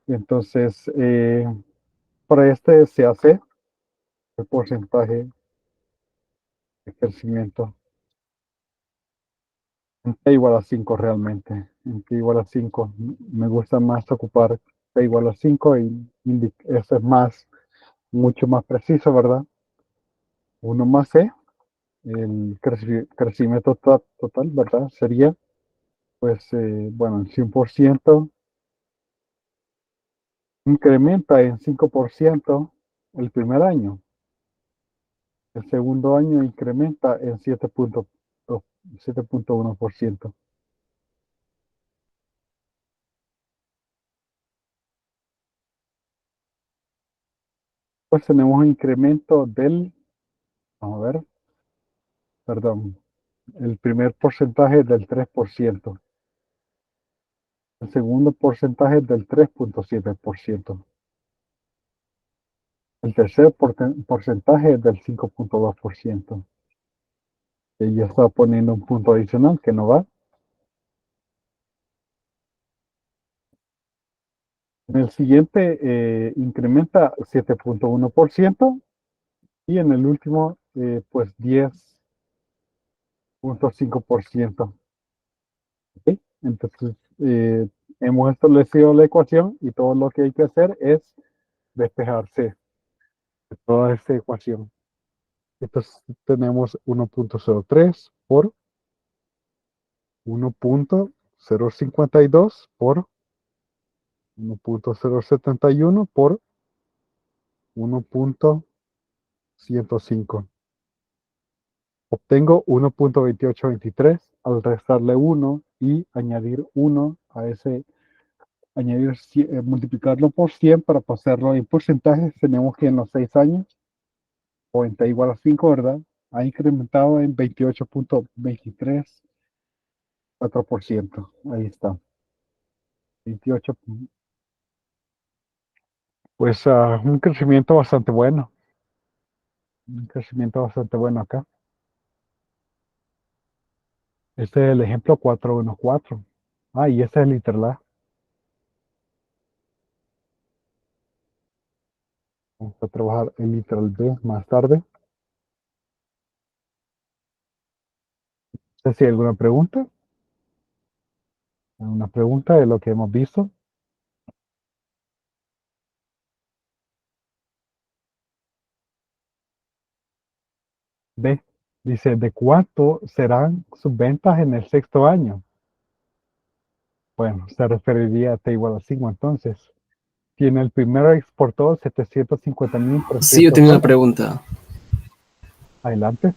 Entonces, para este se hace el porcentaje de crecimiento en T igual a 5 realmente. En T igual a 5. Me gusta más ocupar T igual a 5 y eso es mucho más preciso, ¿verdad? Uno más C, el crecimiento total, ¿verdad? Sería, pues, bueno, el 100% incrementa en 5% el primer año. El segundo año incrementa en 7,1%. Pues tenemos un incremento vamos a ver, perdón, el primer porcentaje es del 3%, el segundo porcentaje es del 3,7%, el tercer porcentaje es del 5,2%. Y ya está poniendo un punto adicional que no va. En el siguiente incrementa 7,1% y en el último pues 10,5%. ¿Ok? Entonces hemos establecido la ecuación y todo lo que hay que hacer es despejarse de toda esta ecuación. Entonces tenemos 1,03 por 1,052 por 1,071 por 1,105. Obtengo 1,2823 al restarle 1 y añadir 1 a ese, multiplicarlo por 100 para pasarlo en porcentajes. Tenemos que en los 6 años, o en T igual a 5, ¿verdad? Ha incrementado en 28,234%. Ahí está. 28, pues un crecimiento bastante bueno. Un crecimiento bastante bueno acá. Este es el ejemplo 414. Y este es el literal A. Vamos a trabajar el literal B más tarde. No sé si hay alguna pregunta. Una pregunta de lo que hemos visto. B. Dice, ¿de cuánto serán sus ventas en el sexto año? Bueno, se referiría a T igual a 5 entonces. Tiene el primero exportó Sí, yo 750,300 tenía una dólares. pregunta. Adelante,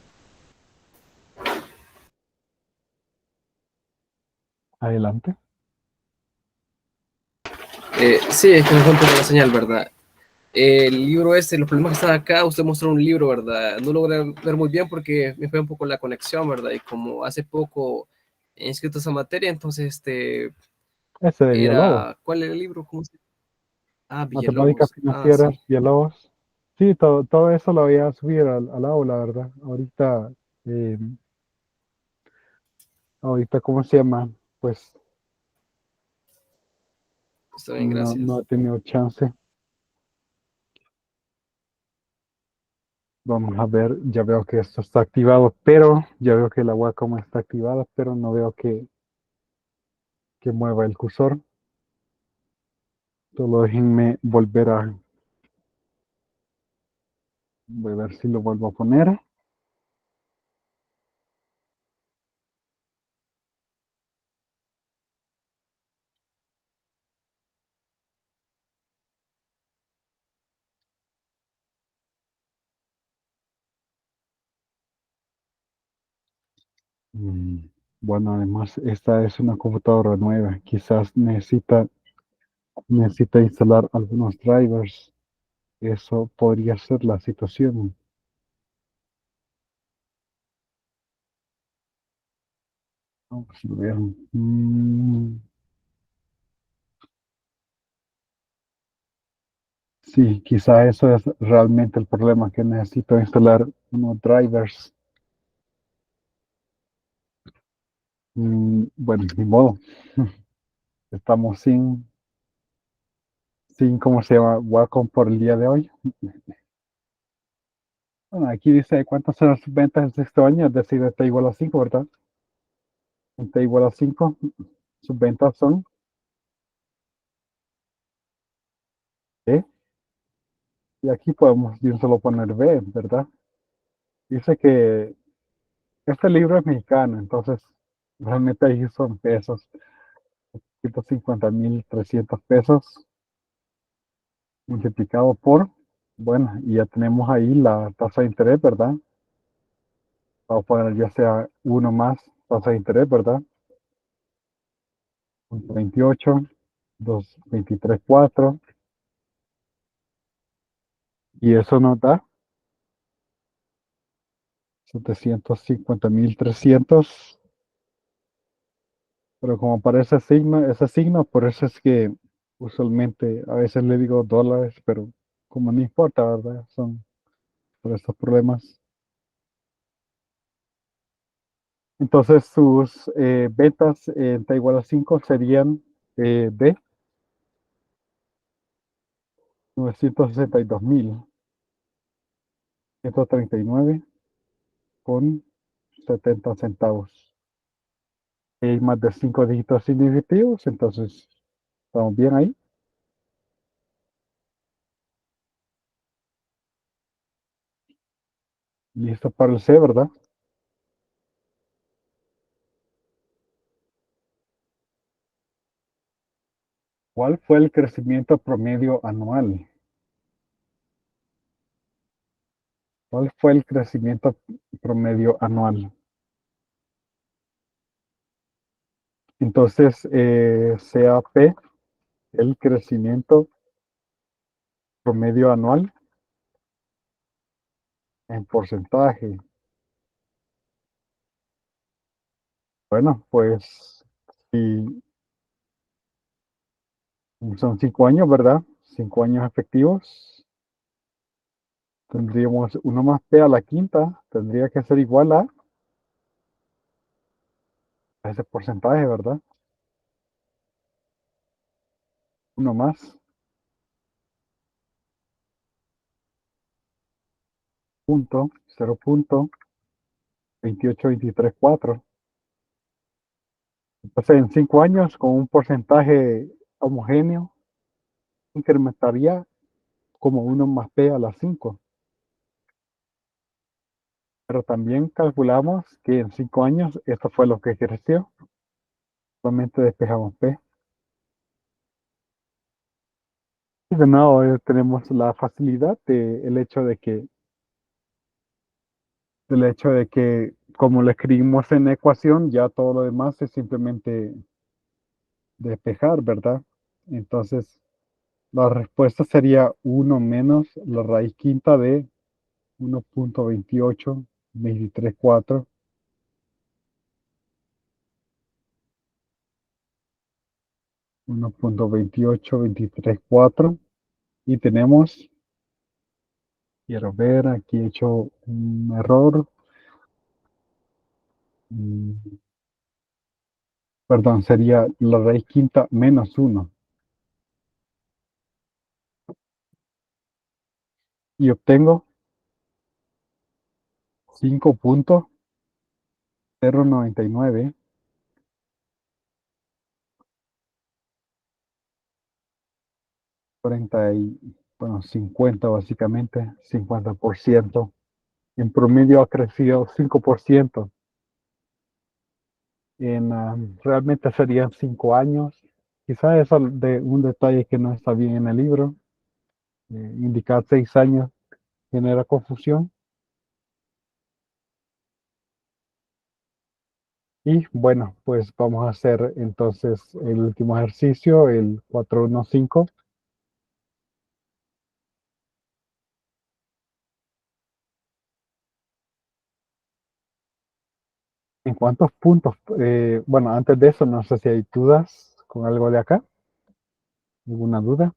adelante. Sí, es que me encuentro con la señal, ¿verdad? El libro este, los problemas que están acá, usted mostró un libro, ¿verdad? No logré ver muy bien porque me fue un poco la conexión, ¿verdad? Y como hace poco he inscrito esa materia, entonces, Ese de Villalobos. ¿Cuál era el libro? ¿Cómo se llama? Ah, Matemáticas Villalobos. Ah, financieras, sí. Villalobos. Sí, todo eso lo voy a subir al aula, ¿verdad? Eh, ahorita, ¿cómo se llama? Pues Está bien, no gracias. he tenido chance. Vamos a ver, ya veo que esto está activado, pero ya veo que la Wacom está activada, pero no veo que mueva el cursor. Solo déjenme voy a ver si lo vuelvo a poner. Mm, Bueno, además esta es una computadora nueva, quizás necesita instalar algunos drivers. Eso podría ser la situación. Vamos a ver. Sí, quizá eso es realmente el problema, que necesito instalar unos drivers. Bueno, ni modo. Estamos ¿cómo se llama? Wacom por el día de hoy. Bueno, aquí dice cuántas son las ventas de este año, es decir, está igual a 5, ¿verdad? Está igual a 5. Sus ventas son, ¿eh? Y aquí podemos de un solo poner B, ¿verdad? Dice que este libro es mexicano, entonces realmente ahí son pesos. 150,300 pesos multiplicado por, bueno, y ya tenemos ahí la tasa de interés, ¿verdad? Vamos a poner ya sea uno más tasa de interés, ¿verdad? 28, 2, 23, 4, y eso nos da 750,300. Pero como aparece ese signo, por eso es que usualmente a veces le digo dólares, pero como no importa, ¿verdad? Son por estos problemas. Entonces sus ventas en igual a 5 serían de 962,139 con 70 centavos. Hay más de 5 dígitos significativos, entonces estamos bien ahí. Listo para el C, ¿verdad? ¿Cuál fue el crecimiento promedio anual? ¿Cuál fue el crecimiento promedio anual? Entonces, CAP, el crecimiento promedio anual en porcentaje. Bueno, pues si son 5 años, ¿verdad? 5 años efectivos. Tendríamos uno más P a la quinta. Tendría que ser igual a ese porcentaje, ¿verdad? Uno más, punto, 0,28234. Entonces, en 5 años, con un porcentaje homogéneo, incrementaría como uno más P a la 5. Pero también calculamos que en 5 años esto fue lo que creció. Solamente despejamos P. Y de nuevo tenemos la facilidad del hecho de que como lo escribimos en ecuación, ya todo lo demás es simplemente despejar, ¿verdad? Entonces, la respuesta sería uno menos la raíz quinta de 1,28234. 1.28234 y tenemos, quiero ver, aquí he hecho un error. Mm, Perdón, sería la raíz quinta menos uno. Y obtengo 5.099, 40 y, bueno, 50 básicamente, 50%. En promedio ha crecido 5%. Realmente serían 5 años. Quizás eso de un detalle que no está bien en el libro. Indicar 6 años genera confusión. Y bueno, pues vamos a hacer entonces el último ejercicio, el 415. ¿En cuántos puntos? Bueno, antes de eso, no sé si hay dudas con algo de acá. ¿Alguna duda?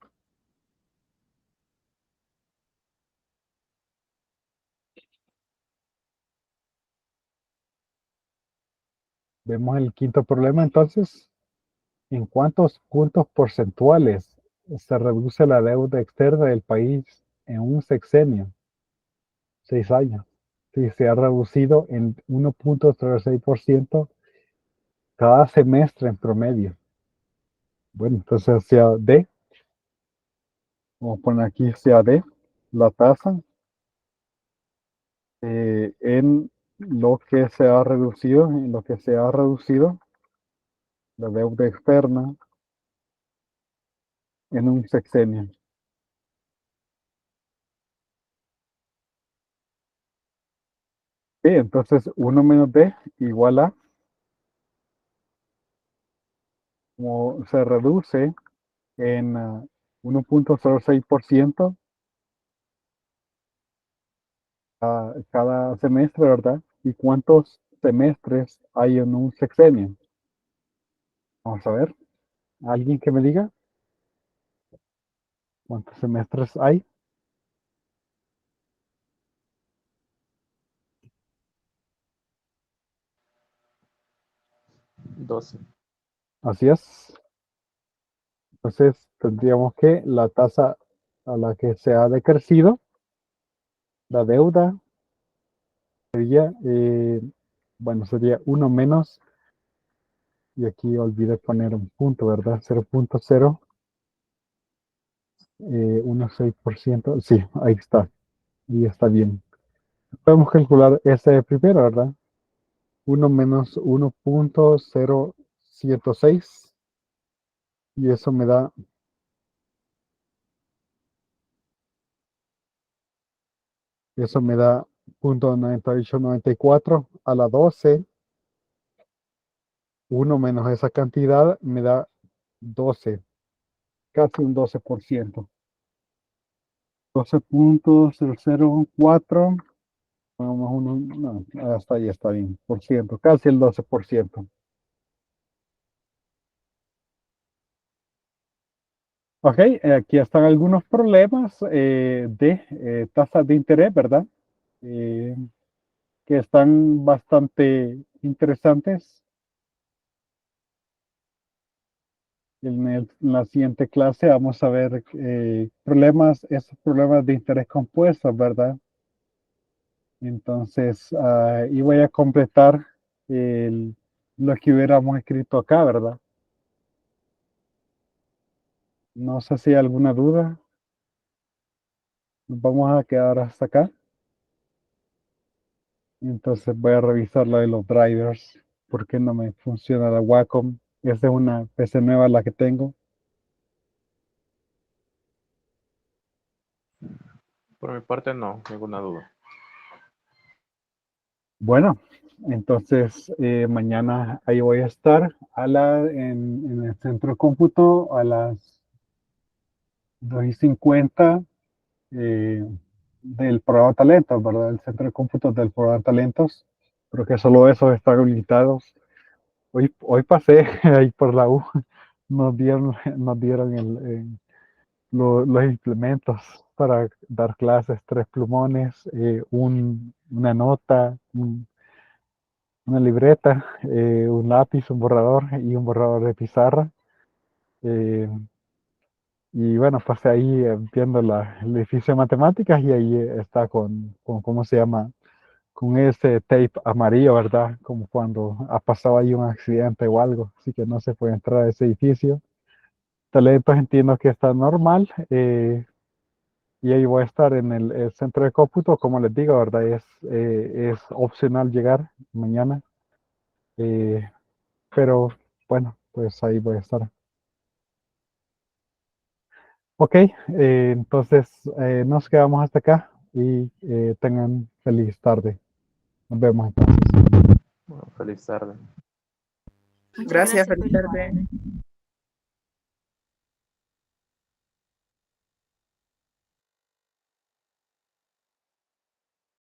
Vemos el quinto problema entonces. ¿En cuántos puntos porcentuales se reduce la deuda externa del país en un sexenio? 6 años. Sí, se ha reducido en 1.06% cada semestre en promedio. Bueno, entonces hacia D, vamos a poner aquí hacia D, la tasa en lo que se ha reducido, la deuda externa en un sexenio. Sí, entonces 1 menos D igual a, como se reduce en 1.06% a cada semestre, ¿verdad? ¿Y cuántos semestres hay en un sexenio? Vamos a ver, alguien que me diga cuántos semestres hay. 12. Así es. Entonces tendríamos que la tasa a la que se ha decrecido la deuda sería, bueno, sería 1 menos, y aquí olvidé poner un punto, ¿verdad? 0.016%. Sí, ahí está bien. Podemos calcular ese primero, ¿verdad? 1 menos 1.076 y eso me da 0.9894 a la 12. 1 menos esa cantidad me da 12, casi un 12%. 12.004, vamos uno, no, hasta ahí está bien, por ciento, casi el 12%. Ok, aquí están algunos problemas de tasas de interés, ¿verdad? Eh, que están bastante interesantes. En la siguiente clase vamos a ver esos problemas de interés compuestos, ¿verdad? Entonces, y voy a completar el- lo que hubiéramos escrito acá, ¿verdad? No sé si hay alguna duda. Nos vamos a quedar hasta acá. Entonces voy a revisar la de los drivers. ¿Por qué no me funciona la Wacom? Esta es una PC nueva la que tengo. Por mi parte, no, ninguna duda. Bueno, entonces mañana ahí voy a estar en el centro de cómputo a las 2:50 eh, del programa Talentos, ¿verdad? El centro de cómputo del programa Talentos. Creo que solo esos están habilitados. Hoy pasé ahí por la U nos dieron los implementos para dar clases, 3 plumones, una nota, una libreta, un lápiz, un borrador y un borrador de pizarra. Eh, y bueno, pasé ahí viendo el edificio de matemáticas y ahí está con, ¿cómo se llama? Con ese tape amarillo, ¿verdad? Como cuando ha pasado ahí un accidente o algo, así que no se puede entrar a ese edificio. Talentos entiendo que está normal, y ahí voy a estar en el centro de cómputo, como les digo, ¿verdad? Es opcional llegar mañana, eh, pero bueno, pues ahí voy a estar. Ok, entonces nos quedamos hasta acá y tengan feliz tarde. Nos vemos entonces. Bueno, feliz tarde. Muchas Gracias, gracias, feliz feliz tarde. tarde.